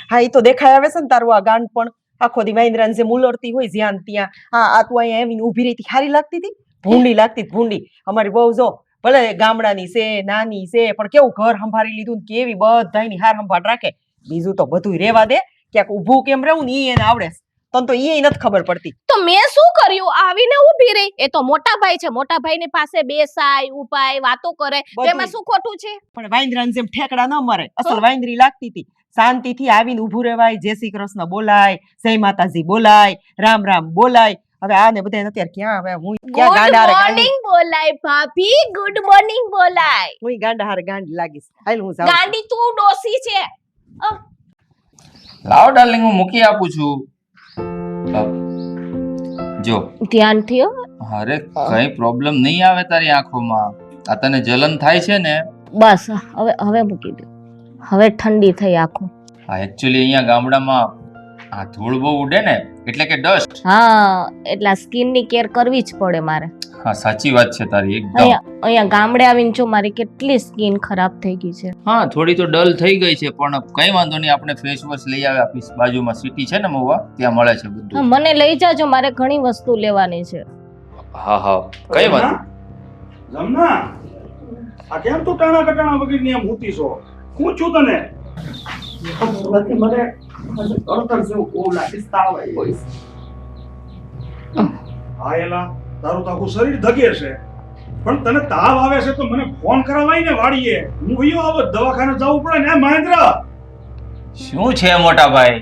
હા એ તો દેખાય આવે છે ને તારું આ ગાંડ પણ. આખો દી વાંદરાને જેમ ઉલરતી હોય જ્યાં ને ત્યાં. હા આ તું અહીંયા આવીને ઊભી રહી સારી લાગતી હતી, ભૂંડી લાગતી હતી, ભૂંડી. અમારી બહુ જો ભલે ગામડાની છે નાની છે પણ કેવું ઘર સંભાળી લીધું ને કેવી બધાયની હાર સંભાળ રાખે. બીજું તો બધું રેવા દે, ક્યાંક ઊભું કેમ રહેવું ને ઈ એને આવડે છે. તને તો ઈ નથી ખબર પડતી. તો મેં શું કર્યું? આવીને ઊભી રહી. એ તો મોટા ભાઈ છે, મોટા ભાઈની પાસે બેસાય ઉપાય વાતો કરે, તો બધું. એમાં શું ખોટું છે? પણ વાંદરાને જેમ ઠેકડા ન મરે, અસલ વાંદરી લાગતી હતી. શાંતિથી આવીને ઊભું રહેવાય, જય શ્રી કૃષ્ણ બોલાય, જય માતાજી બોલાય, રામ રામ બોલાય. હવે આને બધા અત્યારે ક્યાં, હવે હું ક્યાં ગુડ ગાંડા હારે ગાંડી, મોર્નિંગ બોલાય ભાભી, ગુડ મોર્નિંગ બોલાય. હું ગાંડા હારે ગાંડી લાગીશ. હાલ હું જાઉં છું. ગાંડી તું ડોસી છે. લાવો ડાર્લિંગ, હું મૂકી આપું છું. જો ધ્યાનથી હો. અરે કઈ પ્રોબ્લેમ નહીં આવે તારી આંખોમાં. આ તને જલન થાય છે ને, બસ હવે મૂકી દો. હવે ઠંડી થઈ આખો. આ એકચ્યુઅલી અહીંયા ગામડામાં આ ધૂળ બહુ ઉડે ને, એટલે કે ડસ્ટ. હા, એટલે સ્કિન ની કેર કરવી જ પડે મારે. હા સાચી વાત છે તારી એકદમ. અહીંયા ગામડે આવીને જો મારી કેટલી સ્કિન ખરાબ થઈ ગઈ છે. હા થોડી તો ડલ થઈ ગઈ છે, પણ કઈ વાંધો નહીં, આપણે ફેસ વોશ લઈ આવે. આપણી બાજુમાં સિટી છે ને મહુવા, ત્યાં મળે છે હા, બધું. મને લઈ જાજો, મારે ઘણી વસ્તુ લેવાની છે. હા હા કઈ વાંધો. જમના આ કેમ તું ટાણા કટાણા વગરની આમ ઊતી છો? હું છું તને મને અડતર જેવું બહુ લાગે, તાવ આવ્યો છે. હા એલા તારું તો આખું શરીર ધગે છે, પણ તને તાવ આવે છે તો મને ફોન કરાવાય ને વાડીએ. હું વયો આવો, દવાખાને જવું પડે ને. મહેન્દ્ર શું છે મોટા ભાઈ?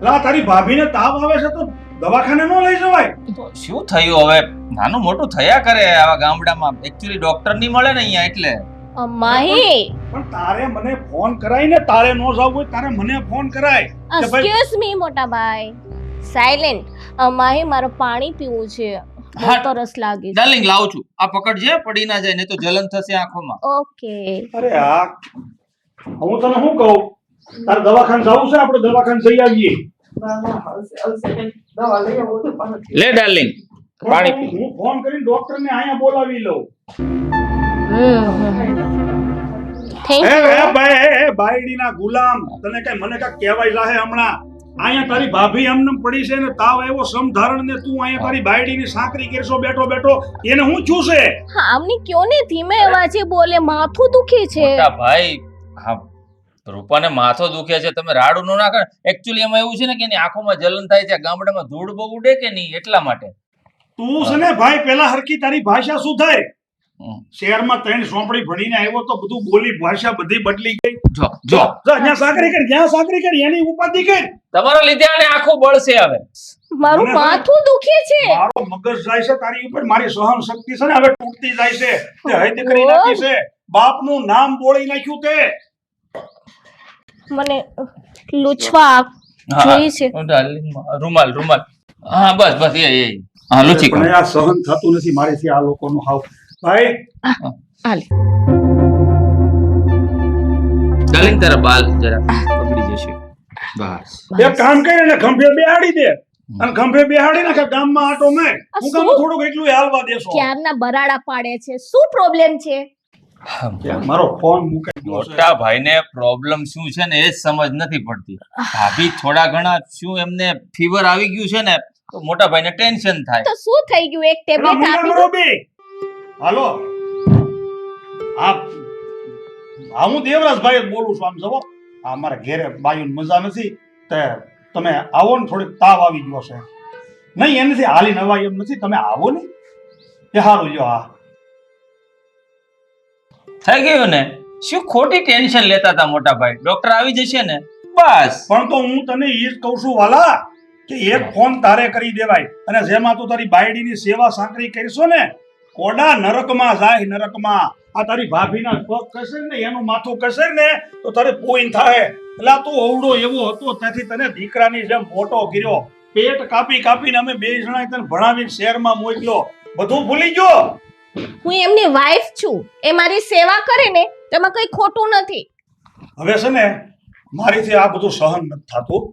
લા તારી ભાભીને તાવ આવે છે તો દવાખાને ન લઈ જવાય? તો શું થયું હવે? નાનું મોટું થયા કરે આવા ગામડામાં. એકચ્યુઅલી ડોક્ટર નહીં મળે ને અહીંયા, એટલે. માહી, પણ તારે મને ફોન કરાય ને, તારે ન જવું હોય તારે મને ફોન કરાય કે ભાઈ એક્સક્યુઝ મી મોટા ભાઈ. સાયલેન્ટ. માહી, મારે પાણી પીવું છે, બહુ હા. તરસ લાગી છે. ડાર્લિંગ લાવું છું. આ પકડજે, પડી ના જાય, નહીં તો જલન થશે આંખોમાં. ઓકે. અરે આ હું તને શું કહું, તારે દવાખાને જવું છે, આપણે દવાખાને જઈ આવીએ. લે ડાર્લિંગ પાણી પી. હું ફોન કરીને ડોક્ટરને અહીંયા બોલાવી લઉં. Thank A you. ભાઈ, એ બાયડીના ગુલામ, તને કઈ મને કઈ કહેવાય જાહે હમણાં? અહીંયા તારી ભાભી એમને પડી છે ને તાવ આવ્યો સમધારણ ને તું અહીંયા તારી બાયડીની સાંકરી કરશો બેઠો બેઠો. એને હું છું છે? હા, આમની કયો ને ધીમે અવાજે બોલે, માથું દુખે છે. મોટા ભાઈ, હા રૂપાને માથો દુખે છે, તમે રાડું ન નાખો. એકચ્યુઅલી એમાં એવું છે ને કે એની આંખોમાં જલન થાય છે, ગામડામાં ધૂળ બહુ ઉડે કે નહીં એટલા માટે. તું છે ને ભાઈ પેલા હરખી તારી ભાષા શું થાય? હમ. શહેરમાં 3 સોંપડી ભણીને આવ્યો તો બધું બોલી ભાષા બધી બદલી ગઈ. જો જો જ્યાં સાકરી કરી, જ્યાં સાકરી કરી એની ઉપાધિ કરી. તમારા લીધે આને આંખો બળશે હવે. મારું મને માથું દુખે છે. મારો મગજ જાય છે તારી ઉપર, મારી સહન શક્તિ છે ને હવે તૂટતી જાય છે. તે હૈદ કરી નાખી છે, બાપનું નામ બોળી નાખ્યું તે. મને લૂછવા જોઈ છે. ડાર્લિંગ, રૂમાલ રૂમાલ. હા બસ બસ એ હા લુચી પણ આ સહન થતું નથી મારીથી આ લોકોનું હાવ. ભાઈ હાલે. ડાર્લિંગ તારા બાલ જરા બગડી જશે. બસ એક કામ કરે ને ખંભે બેહાડી દે, અને ખંભે બેહાડી નાખે ગામમાં આટો મેં. હું કામ થોડુંક એટલું હાલવા દેશો. ક્યારના બરાડા પાડે છે, શું પ્રોબ્લેમ છે? મારો ફોન મુકાઈ ગયો છે. મોટા ભાઈને પ્રોબ્લેમ શું છે ને એ જ સમજ નથી પડતી. ભાભી થોડા ઘણા શું એમને ફીવર આવી ગયું છે ને તો મોટા ભાઈને ટેન્શન થાય. તો શું થઈ ગયું? એક પેલા ટેબ્લેટ મુન્ના આપી દો. મરોબી. હાલો હું દેવરાજભાઈ જ બોલું છું. આમ જવો આ મારા ઘેરે બાયું મજા નથી તે તમે આવો ને, થોડીક તાવ આવી ગયો છે. નહીં એનાથી હાલી નવાય એમ નથી, તમે આવો ને એ હારું લ્યો. હા થઈ ગયું ને? શું ખોટી ટેન્શન લેતા હતા મોટા ભાઈ? ડોક્ટર આવી જશે ને બસ. પણ તો હું તને એ જ કહું છું વાલા કે એક ફોન તારે કરી દેવાય, અને જેમાં તું તારી બાયડીની સેવા સાંકરી કરશો ને કોડા નરકમાં જાય, નરકમાં. આ તારી ભાભીના પગ કસે ને એનું માથું કસે ને તો તારે પોઈન થાય. એટલે તું અવડો એવો હતો ત્યાંથી તને દીકરાની જેમ મોટો કર્યો, પેટ કાપી કાપીને અમે 2 જણાએ તને ભણાવીને શહેરમાં મોકલ્યો, બધું ભૂલી ગયો. હું એમની વાઈફ છું, એ મારી સેવા કરે ને તેમાં કઈ ખોટું નથી. હવે છે ને મારીથી આ બધું સહન નથી થતું.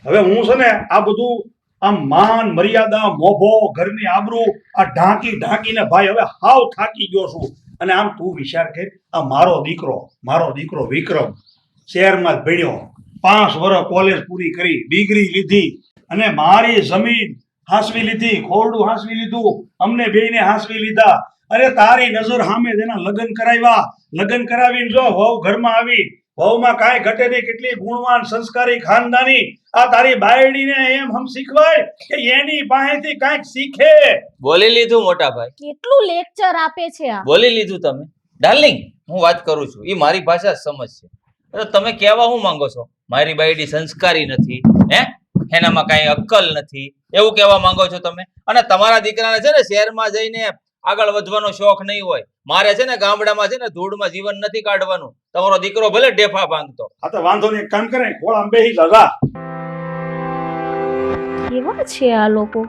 હવે હું છે ને આ બધું આમ માન મર્યાદા મોભો ઘરની આબરૂ આ ઢાંકી ઢાંકીને ભાઈ હવે હાવ થાકી ગયો છું. અને આમ તું વિચાર કર, આ મારો દીકરો વિક્રમ શહેરમાં જ ભણ્યો, 5 વર્ષ કોલેજ પૂરી કરી, ડિગ્રી લીધી, અને મારી જમીન હાંસવી લીધી, ખોરડું હાંસવી લીધું, અમને બેયને હાંસવી લીધા. અરે તારી નજર સામે જેના લગ્ન કરાવ્યા, લગ્ન કરાવીને જો વહુ ઘરમાં આવી, વહુમાં કાંઈ ઘટે નહીં, કેટલી ગુણવાન સંસ્કારી ખાનદાની. આ તારી બાયડીને એમ હમ શીખવાય કે એની પાસેથી કાંઈક શીખે. બોલી લીધું મોટા ભાઈ, કેટલું લેક્ચર આપે છે આ. બોલી લીધું તમે. ડાર્લિંગ હું વાત કરું છું, એ મારી ભાષા સમજશે. અરે તમે કહેવા શું માંગો છો? મારી બાયડી સંસ્કારી નથી, હે એનામાં કાંઈ અક્કલ નથી એવું કહેવા માંગો છો તમે? અને તમારા દીકરાને છે ને શહેરમાં જઈને આગળ વધવાનો શોખ નહીં હોય. મારે છે ને ગામડામાં છે ને ધૂળમાં જીવન નથી કાઢવાનું. તમારો દીકરો ભલે ઢેફા ભાંગતો. આ તો વાંધો નહીં, એક કામ કરે ખોળામાં બેસી જા. કેવા છે આ લોકો?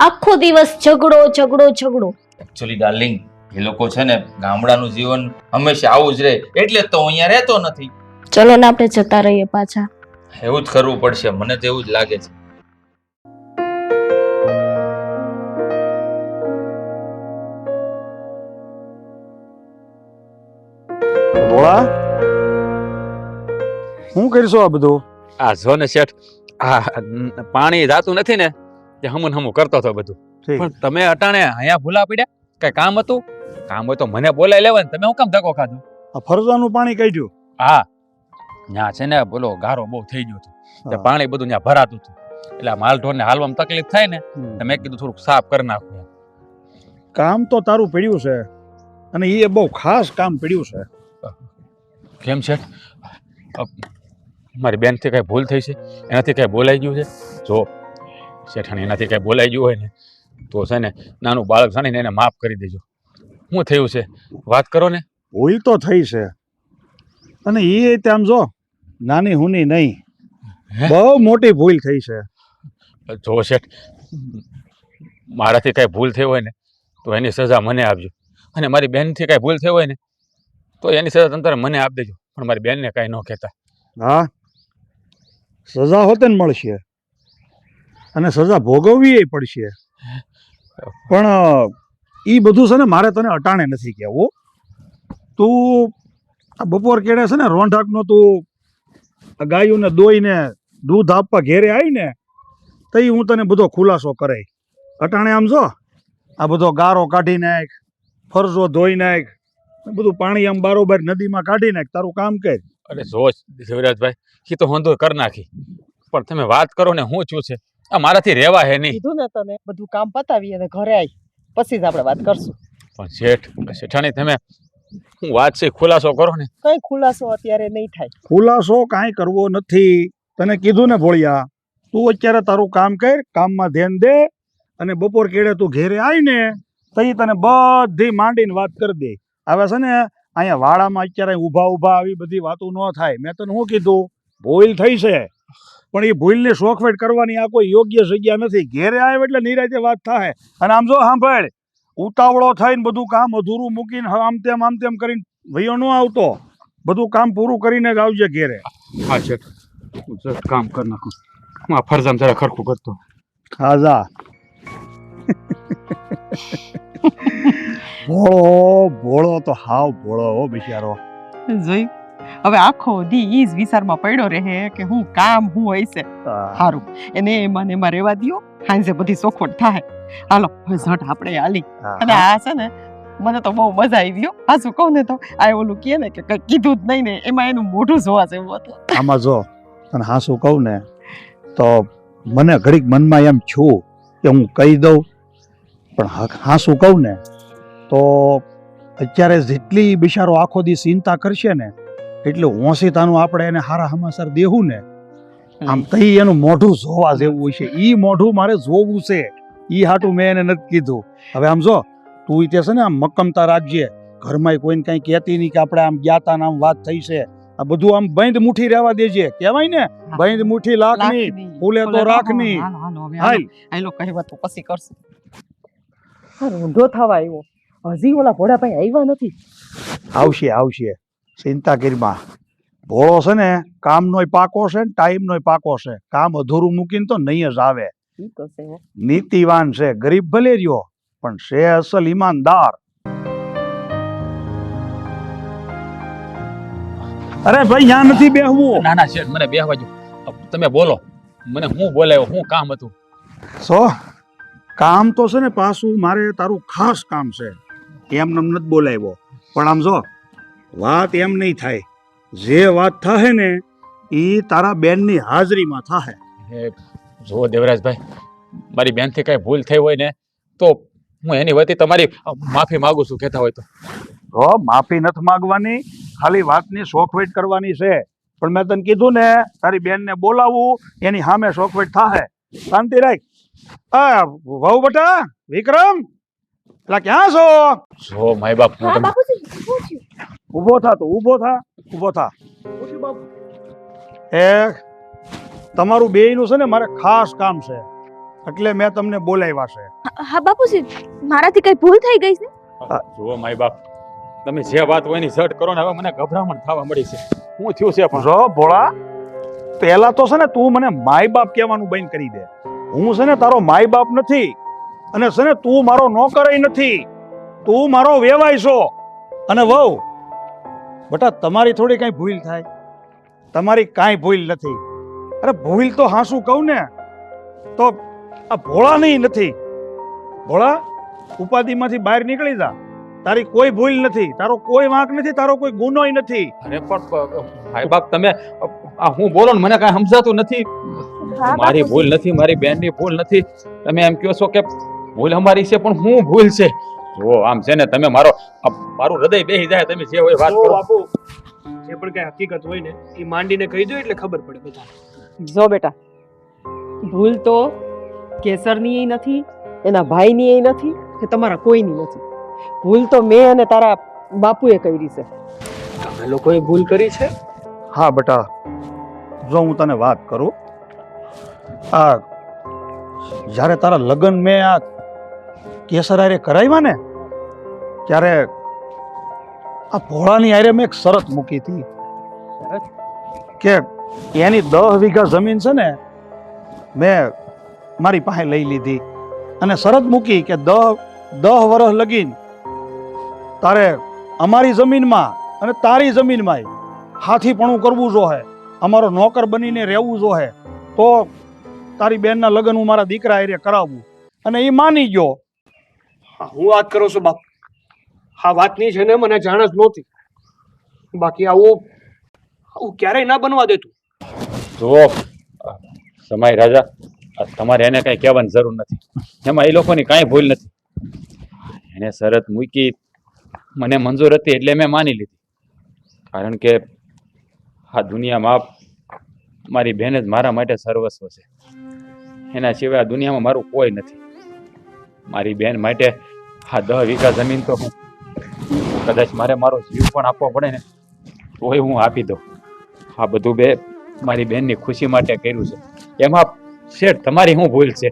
આખો દિવસ ઝઘડો ઝઘડો ઝઘડો. એકચ્યુઅલી ડાર્લિંગ એ લોકો છે ને ગામડાનું જીવન હંમેશા આવું જ રહે એટલે જ તો હું અહીંયા રહેતો નથી. ચલો ને આપણે જતા રહીએ પાછા. એવું જ કરવું પડશે, મને તો એવું જ લાગે છે. ભોળા શું કરશો આ બધું? આ જો ને શેઠ, આ પાણી જાતું નથી ને તે હમું હમું કરતો હતો બધું. ઠીક. પણ તમે અટાણે અહીંયા ભૂલા પડ્યા? કઈ કામ હતું? કામ હોય તો મને બોલાવી લેવાય ને, તમે હું કામ ધક્કો ખાધો? આ ફરજાનું પાણી કાઢ્યું? હા, ત્યાં છે ને બોલો ગારો બહુ થઈ ગયો હતો, તે હા. પાણી બધું ત્યાં ભરાતું હતું, એટલે માલ ઢોર ને હાલવામાં તકલીફ થાય ને, તો મેં કીધું થોડુંક સાફ કરી નાખું એમ. કામ તો તારું પડ્યું છે, અને એ બહુ ખાસ કામ પડ્યું છે. કેમ છે? મારી બેનથી કઈ ભૂલ થઈ છે? એનાથી કઈ બોલાઈ ગયું છે? જો શેઠાણી, એનાથી કઈ બોલાઈ ગયું હોય ને તો છે ને નાનું બાળક છે ને એને માફ કરી દેજો. શું થયું છે વાત કરો ને. ભૂલ તો થઈ છે, અને એ આમ જો નાની હુની નહીં, હે? બહુ મોટી ભૂલ થઈ છે. જો શેઠ, મારાથી કઈ ભૂલ થઈ હોય ને તો એની સજા મને આપજો, અને મારી બેનથી કઈ ભૂલ થઈ હોય ને તો એની સજા તંત્ર મને આપી દેજો, પણ મારી બેનને કઈ ન કહેતા. હા, સજા હોતે ને મળશે, અને સજા ભોગવવી એ પડશે. પણ એ બધું છે ને મારે તને અટાણે નથી કહેવું. તું આ બપોર કેળે છે ને રોંઢાકનો તું ગાયોને દોઈને દૂધ આપવા ઘેરે આવી ને તો હું તને બધો ખુલાસો કરાય. અટાણે આમ જો આ બધો ગારો કાઢી નાખ, ફરજો ધોઈ નાખ, બધું પાણી આમ બારોબાર નદીમાં કાઢી નાખ, તારું કામ કર. અરે જો દેવરાજભાઈ એ તો હોંધો કરી નાખી, પણ તમે વાત કરો ને હું છું છે આ મારાથી રહેવા હે નહીં. કીધું ને તને બધું કામ પતાવી અને ઘરે આવી પછી જ આપણે વાત કરશું. પણ શેઠાણી તમે હું વાત છે ખુલાસો કરો ને. કઈ ખુલાસો અત્યારે નહીં થાય. ખુલાસો કાંઈ કરવો નથી. તને કીધું ને ભોળિયા, તું અત્યારે તારું કામ કર, કામમાં ધ્યાન દે, અને બપોર કેળે તું ઘેરે આવીને તઈ તને બધી માંડીને વાત કરી દે. હવે છે ને અહીંયા વાડામાં અત્યારે ઊભા ઊભા આવી બધી વાતો ન થાય. મેં તને શું કીધું, ભૂલ થઈ છે, પણ એ ભૂલને શોખવેટ કરવાની આ કોઈ યોગ્ય જગ્યા નથી. ઘેરે આવે એટલે નિરાતે વાત થાય. અને આમ જો સાંભળ, ઉતાવળો થઈને બધું કામ અધૂરું મૂકીને આમ તેમ કરીને વયો ન આવતો. બધું કામ પૂરું કરીને જ આવજે ઘેરે. હા શેઠ, હું જરા કામ કરી નાખું. હું આ ફરજામ જરા ખરખું કરતો. હા જા. ભોળો તો હાવ ભોળો હો બિચારો. જોઈ હવે આખો દી ઈ જ વિચારમાં પડ્યો રહે કે હું કામ હું હોય છે. સારું એને એમાં રહેવા દ્યો, સાંજે બધી ચોખવટ થાય. હાલો હવે ઝટ આપણે હાલી. અને આ છે ને મને તો બહુ મજા આવી ગયો. આ શું કહું ને તો આ ઓલું કહે ને કે કંઈ કીધું જ નહીં ને એમાં એનું મોઢું જોવા જેવું હતું. આમાં જો તને હાસું કહું ને તો મને ઘડીક મનમાં એમ છું કે હું કહી દઉં, પણ હાસું કહું ને તો અત્યારે જેટલી બિચારો આખો દી ચિંતા કરશે ને એટલે હોંશીતાનું આપણે એને હારા સમાચાર દેવું ને આમ તઈ એનું મોઢું જોવા જેવું છે. ઈ મોઢું મારે જોવું છે. ઈ હાટું મેં એને નથી કીધું. હવે આમ જો તું તે છે ને આમ મક્કમતા રાખજે, ઘરમાં કોઈને કઈ કહેતી નહીં કે આપણે આમ ગયા તા આમ વાત થઈ છે. આ બધું આમ બંધ મુઠ્ઠી રહેવા દેજે. કહેવાય ને બંધ મુઠ્ઠી લાખની, ફૂલે તો રાખની. હાલ આલો કહેવા તો પછી કરશું. ઊંધો થવા આવ્યો, હજી ઓલા ભોળાભાઈ આવ્યા નથી. આવશે. ચિંતા કરીમાં. ભોળો છે ને કામનોય પાકો છે ને ટાઈમનોય પાકો છે. કામ અધૂરું મૂકીને તો નહીં જ આવે. ઈ તો છે હો. નીતિવાન છે, ગરીબ ભલે રહ્યો પણ છે અસલ ઈમાનદાર. અરે ભાઈ ત્યાં નથી બેહવું. ના શેઠ મને બેહવા જો. તમે બોલો, મને હું બોલાયો, હું કામ હતું? કામ તો છે ને પાછું મારે તારું ખાસ કામ છે. એમને નથી બોલાવ્યો, પણ આમ જો વાત એમ નહીં થાય. જે વાત થાય ને એ તારા બેનની હાજરીમાં થાય. જો દેવરાજભાઈ, મારી બેનથી કઈ ભૂલ થઈ હોય ને તો હું એની વતી તમારી માફી માંગુ છું. કહેતા હોય તો માફી નથી માંગવાની, ખાલી વાતની શોખવેટ કરવાની છે. પણ મેં તને કીધું ને તારી બેનને બોલાવું, એની સામે શોખવેટ થાય. શાંતિ રાખ. વહુ બટા વિક્રમ, એટલે ક્યાં છો? જો માય બાપ, હું તમને ઊભો થા, તો ઊભો થા. તમારું બેયનું છે ને મારે ખાસ કામ છે એટલે મેં તમને બોલાવ્યા છે. હા બાપુજી, મારાથી કઈ ભૂલ થઈ ગઈ છે? જો માય બાપ, તમે જે વાત હોય ની ઝટ કરો ને. હવે મને ગભરામણ થવા મળી છે. હું થયું છે પણ જો ભોળા, પહેલા તો છે ને તું મને માય બાપ કહેવાનું બંધ કરી દે. હું છે ને તારો માય બાપ નથી, અને છે ને તું મારો નોકર નથી, તું મારો વેવાય છો. અને વહુ બટા, તમારી થોડી કઈ ભૂલ થાય? તમારી કાંઈ ભૂલ નથી. અરે ભૂલ તો હાસું કહું ને તો આ ભોળાની નથી. ભોળા, ઉપાધિમાંથી બહાર નીકળી જા. તારી કોઈ ભૂલ નથી, તારો કોઈ વાંક નથી, તારો કોઈ ગુનોય નથી. અરે પણ ભાઈ બાપ, તમે આ હું બોલો ને મને કઈ સમજાતું નથી. મારી ભૂલ નથી, મારી બેનની ભૂલ નથી. તમે એમ કહો છો કે ભૂલ અમારી છે, પણ હું ભૂલ છે. જો આમ છે ને તમે મારું હૃદય બેહી જાય. તમે જે હોય વાત કરો. બાપુ, જે પણ કઈ હકીકત હોય ને એ માંડીને કહી દો એટલે ખબર પડે બધા. જો બેટા, ભૂલ તો કેસરની નથી, એના ભાઈની નથી, કે તમારા કોઈની નથી. ભૂલ તો મેં અને તારા બાપુએ કરી છે. તમે લોકોએ ભૂલ કરી છે? હા બેટા, જો હું તને વાત કરું, આ જ્યારે તારા લગ્ન મેં આ કેસર હારે કરાવ્યા ને ત્યારે આ ભોળાની હારે મેં એક શરત મૂકી હતી કે એની 10 વીઘા જમીન છે ને મેં મારી પાસે લઈ લીધી, અને શરત મૂકી કે 10 વર્ષ લગીન તારે અમારી જમીનમાં અને તારી જમીનમાં હાથીપણું કરવું જોઈએ, અમારો નોકર બનીને રહેવું જોઈએ, તો તારી બેનના લગ્ન હું મારા દીકરા હારે કરાવું. અને એ માની ગયો. હું વાત કરો છો બાપ? આ વાતની છે ને મને જાણ જ નહોતી. બાકી આવું આવું ક્યારેય ના બનવા દેતું. જુઓ સમય રાજા, તમારે એને કઈ કહેવાની જરૂર નથી. એમાં એ લોકોની કાંઈ ભૂલ નથી. એને શરત મૂકી, મને મંજૂર હતી એટલે મેં માની લીધી. કારણ કે આ દુનિયામાં મારી બહેન જ મારા માટે સર્વસ્વ છે. એના સિવાય આ દુનિયામાં મારું કોઈ નથી. મારી બહેન માટે આ 10 વીઘા જમીન તો હું કદાચ મારો જીવ પણ આપવો પડે ને તોય હું આપી દઉં. આ બધું મારી બહેનની ખુશી માટે કર્યું છે. એમાં શેઠ તમારી શું ભૂલ છે?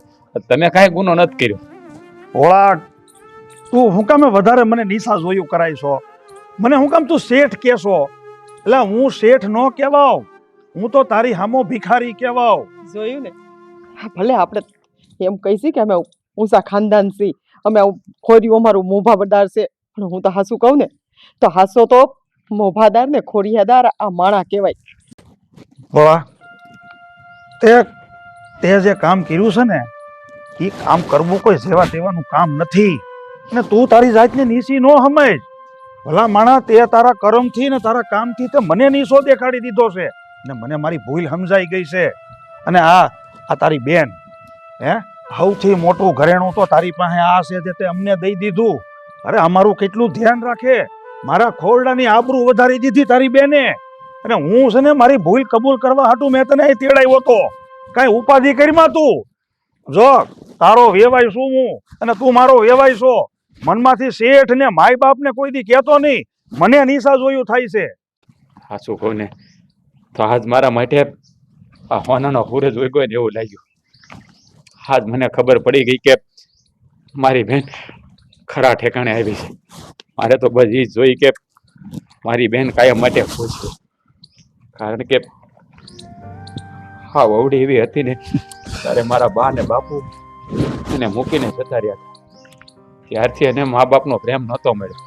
તમે કાંઈ ગુનો નથી કર્યો. ભોળા, તું હું કામે વધારે મને નિશા જોયું કરાય છો? મને હું કામ તું શેઠ કહેશો? એટલે હું શેઠ ન કહેવાવ, હું તો તારી હામો ભિખારી કહેવાવ. જોયું ને, હા, ભલે આપણે એમ કહીશી કે અમે ઊંચા ખાનદાન છીએ, અમે ખોરીઓ અમારું મોભાદાર છે, પણ હું તો હાસું કહું ને તો હાસો તો મોભાદાર ને ખોરિયાદાર આ માણા કહેવાય. ભોળા, તે જે કામ કર્યું છે ને એ કામ કરવું કોઈ જેવા તેવાનું કામ નથી. અને તું તારી જાતને નીચી ન સમજ. ભલા માણા, તે તારા કર્મથી ને તારા કામથી તે મને નીચો દેખાડી દીધો છે ને મને મારી ભૂલ સમજાઈ ગઈ છે. અને આ તારી બેન, સૌથી મોટું ઘરેણું તો તારી પાસે આ છે જે તે અમને દઈ દીધું. અરે અમારું કેટલું ધ્યાન રાખે, મારા ખોરડાની આબરૂ વધારી દીધી તારી બેને. અને હું છે ને મારી ભૂલ કબૂલ કરવા હાટું મેં તને અહીં તેડાવ્યો હતો. કાંઈ ઉપાધિ કરીમાં તું જો, તારો વેવાય શું હું અને તું મારો વેવાય છો. મનમાંથી શેઠ ને માય બાપ ને કોઈ દી કહેતો નહીં. મને નિશા જોયું થાય છે. હાચું કહું ને તો આજ મારા માટે આ હોનાનો સૂરજ ઉગ્યો ને એવું લાગ્યું. આજ મને ખબર પડી ગઈ કે મારી બેન ખરા ઠેકાણે આવી છે. મારે તો બસ એ જ જોઈ કે મારી બેન કાયમ માટે ખુશ છે. કારણ કે હા, વહુડી એવી હતી ને ત્યારે મારા બા ને બાપુ એને મૂકીને જતા રહ્યા હતા. ત્યારથી એને મા બાપનો પ્રેમ નહોતો મળ્યો.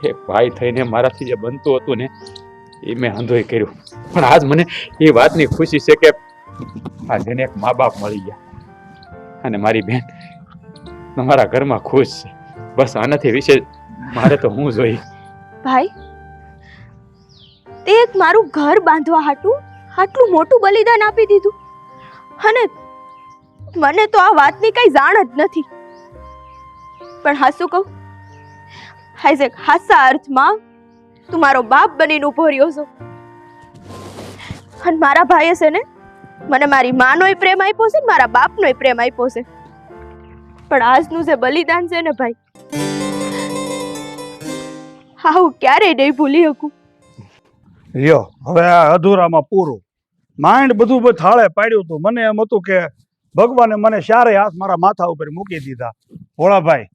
એક ભાઈ થઈને મારાથી જે બનતું હતું ને એ મેં અંધોય કર્યું. પણ આજ મને એ વાતની ખુશી છે કે આજે એને એક મા બાપ મળી ગયા અને મારી બેન તમારા ઘરમાં ખુશ છે. બસ આનાથી વિશે મારે તો હું જોઈ. ભાઈ, તે એક મારું ઘર બાંધવા હાટું આટલું મોટું બલિદાન આપી દીધું અને મને તો આ વાતની કઈ જાણ જ નથી. પણ હાસું કહું, હાઈઝેક, હાસા અર્થમાં તું મારો બાપ બનીને ઉભો રહ્યો છો. અને મારા ભાઈએ છે ને મને મારી માનોય પ્રેમ આપ્યો છે ને મારા બાપનોય પ્રેમ આપ્યો છે. પણ આજનું જે બલિદાન છે ને ભાઈ, હા, હું ક્યારેય નહીં ભૂલી શકું. લ્યો, હવે આ અધૂરામાં પૂરું. માઇન્ડ બધું થાળે પાડ્યું હતું. મને એમ હતું કે ભગવાને મને ચારે હાથ મારા માથા ઉપર મૂકી દીધા. ભોળાભાઈ,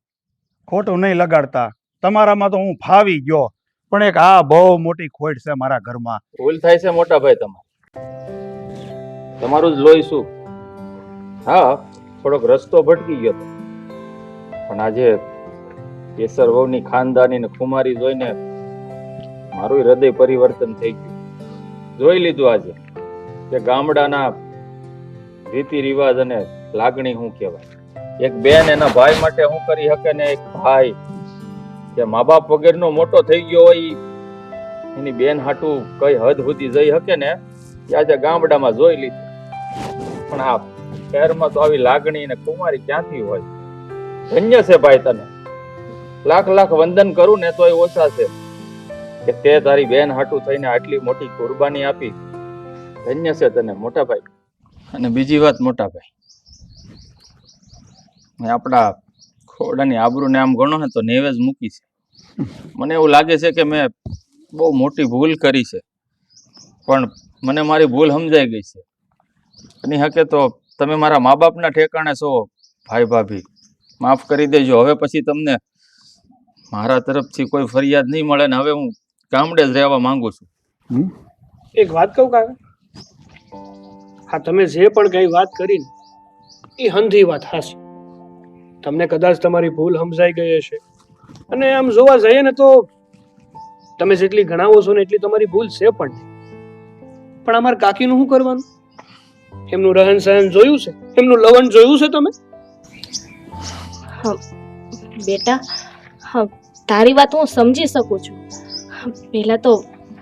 ખોટું નહીં લગાડતા, તમારામાં તો હું ફાવી ગયો. પણ એક આ બહુ મોટી ખોટ છે મારા ઘરમાં. ભૂલ થાય છે મોટા ભાઈ, તમારું જ લોહી શું. હા, થોડોક રસ્તો ભટકી ગયો હતો, પણ આજે કેસર વહુની ખાનદાની ને ખુમારી જોઈને મારું હૃદય પરિવર્તન થઈ ગયું. જોઈ લીધું આજે કે ગામડાના રીતિ રિવાજ અને લાગણી શું કહેવાય. એક બેન એના ભાઈ માટે શું કરી શકે ને એક ભાઈ કે મા બાપ વગેરેનો મોટો થઈ ગયો હોય એની બેન હાટું કઈ હદ સુધી જઈ શકે ને એ આજે ગામડામાં જોઈ લીધું. પણ આ શહેરમાં તો આવી લાગણી ને કુમારી ક્યાંથી હોય. ધન્ય છે ભાઈ તને, લાખ લાખ વંદન કરું ને તોય ઓછા છે કે તે તારી બેન હાટું થઈને આટલી મોટી કુરબાની આપી. ધન્ય છે તને મોટા ભાઈ. અને બીજી વાત મોટા ભાઈ, મેં આપણા ખોડાની આબરૂને આમ ગણો ને તો નેવે જ મૂકી છે. મને એવું લાગે છે કે મેં બહુ મોટી ભૂલ કરી છે, પણ મને મારી ભૂલ સમજાઈ ગઈ છે. એની હકે તો તમે મારા મા બાપના ઠેકાણે છો ભાઈ ભાભી, માફ કરી દેજો. હવે પછી તમને મારા તરફથી કોઈ ફરિયાદ નહીં મળે ને હવે હું ગામડે જ રહેવા માંગુ છું. એક વાત કહું કાકા, હા, તમે જે પણ કઈ વાત કરી ને એ હંધી વાત હાસી. તમને કદાચ તમારી ભૂલ સમજાઈ ગઈ હશે અને આમ જોવા જઈએ ને તો તમે જેટલી ગણાવો છો ને એટલી તમારી ભૂલ છે પણ નહીં. પણ અમારા કાકીનું શું કરવાનું? એમનું રહેન સહન જોયું છે, એમનું લવણ જોયું છે તમે? બેટા, તારી વાત હું સમજી શકું છું. પહેલા તો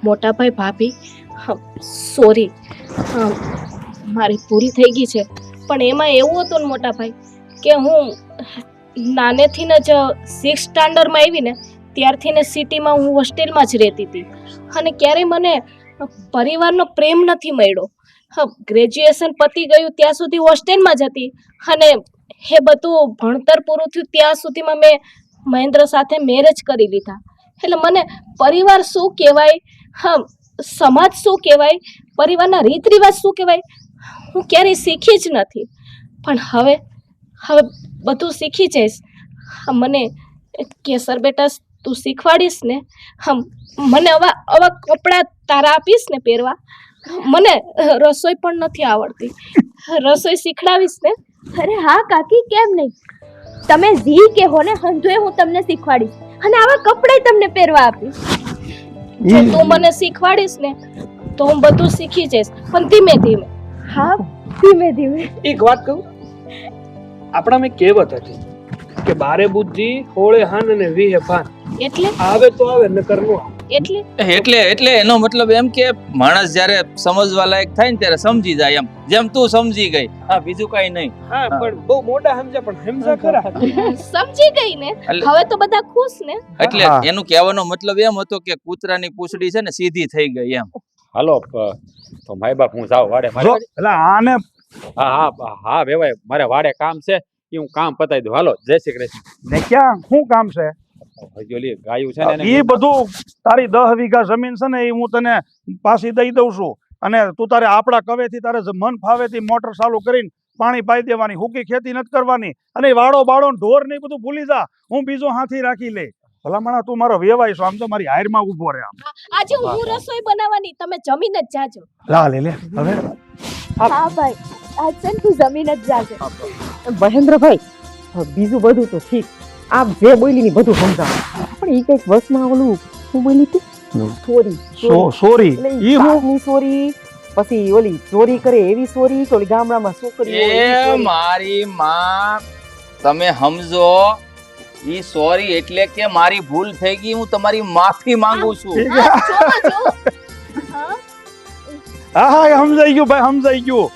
મોટા ભાઈ ભાભી સોરી, મારી ભૂલ થઈ ગઈ છે. પણ એમાં એવું હતું ને મોટા ભાઈ કે હું નાનેથી જ 6th સ્ટાન્ડર્ડમાં આવી ને ત્યારથી ને સિટીમાં હું હોસ્ટેલમાં જ રહેતી હતી અને ક્યારેય મને પરિવારનો પ્રેમ નથી મળ્યો. ગ્રેજ્યુએશન પતી ગયું ત્યાં સુધી હોસ્ટેલમાં જ હતી અને એ બધું ભણતર પૂરું થયું ત્યાં સુધીમાં મેં મહેન્દ્ર સાથે મેરેજ કરી લીધા. એટલે મને પરિવાર શું કહેવાય, સમાજ શું કહેવાય, પરિવારના રીત રિવાજ શું કહેવાય હું ક્યારેય શીખી જ નથી. પણ હવે બધું શીખી જઈશ. મને કેસર બેટા તું શીખવાડીશ ને, મને આવા કપડાં તારા આપીશ ને પહેરવા. મને રસોઈ પણ નથી આવડતી, રસોઈ શીખડાવીશ ને. અરે હા કાકી, કેમ નહીં. તમે જી કહેવો ને હંધુએ હું તમને શીખવાડીશ અને આવા કપડાં તમને પહેરવા આપીશ. જો તું મને શીખવાડીશ ને તો હું બધું શીખી જઈશ, પણ ધીમે ધીમે. હા, ધીમે ધીમે. એક વાત કહું, આપણામાં એક કહેવત હતી કે બારે બુદ્ધિ હોળે હાન અને વીહે ભાન. એટલે આવે તો આવે નકર નો આવે. એટલે એનો મતલબ એમ કે માણસ જ્યારે સમજવા લાયક થાય ને ત્યારે સમજી જાય, એમ જેમ તું સમજી ગઈ. હા, બીજું કઈ નહીં. હા, પણ બહુ મોટા સમજ્યા, પણ સમજા ખરા. સમજી ગઈ ને, હવે તો બધા ખુશ ને. એટલે એનું કહેવાનો મતલબ એમ હતો કે કૂતરાની પૂંછડી છે ને સીધી થઈ ગઈ એમ. હાલો તો માય બાપ હું જાઉં વાડે. જો એટલે આને હા હા હા વેવાય, મારે વાડે કામ છે, એ હું કામ પતાવી દઉં. હાલો, જય શ્રી કૃષ્ણ. ને ક્યાં શું કામ છે? હજી ઓલી ગાયું છે ને એ બધું તારી 10 વીઘા જમીન છે ને એ હું તને પાછી દઈ દઉં છું, અને તું તારે આપણા કવેથી તારે મન ફાવેથી મોટર ચાલુ કરીને પાણી પાઈ દેવાની, હુકી ખેતી નથી કરવાની, અને વાડો બાળો ઢોર ને બધું ભૂલી જા. હું બીજો હાથી રાખી લે. ભલામણા તું મારો વેવાય છો, આમ તો મારી હારમાં ઊભો રહે. આમ આજે હું રસોઈ બનાવવાની, તમે જમીને જ જાજો. લા લે હવે હા ભાઈ, આજ છે ને તું જમીન જ જાજે. મહેન્દ્રભાઈ, બીજું બધું તો ઠીક, આપ જે બોલી ની બધું સમજાવો, પણ ઈ કઈક વસમાં ઓલું હું બોલી હતી સોરી ઈ હું સોરી, પછી ઓલી ચોરી કરે એવી સોરી, કે ઓલી ગામડામાં છોકરી એ મારી માં, તમે સમજો, ઈ સોરી એટલે કે મારી ભૂલ થઈ ગઈ, હું તમારી માફી માંગુ છું. હા સમજાઈ ગયું ભાઈ, સમજાઈ ગયું.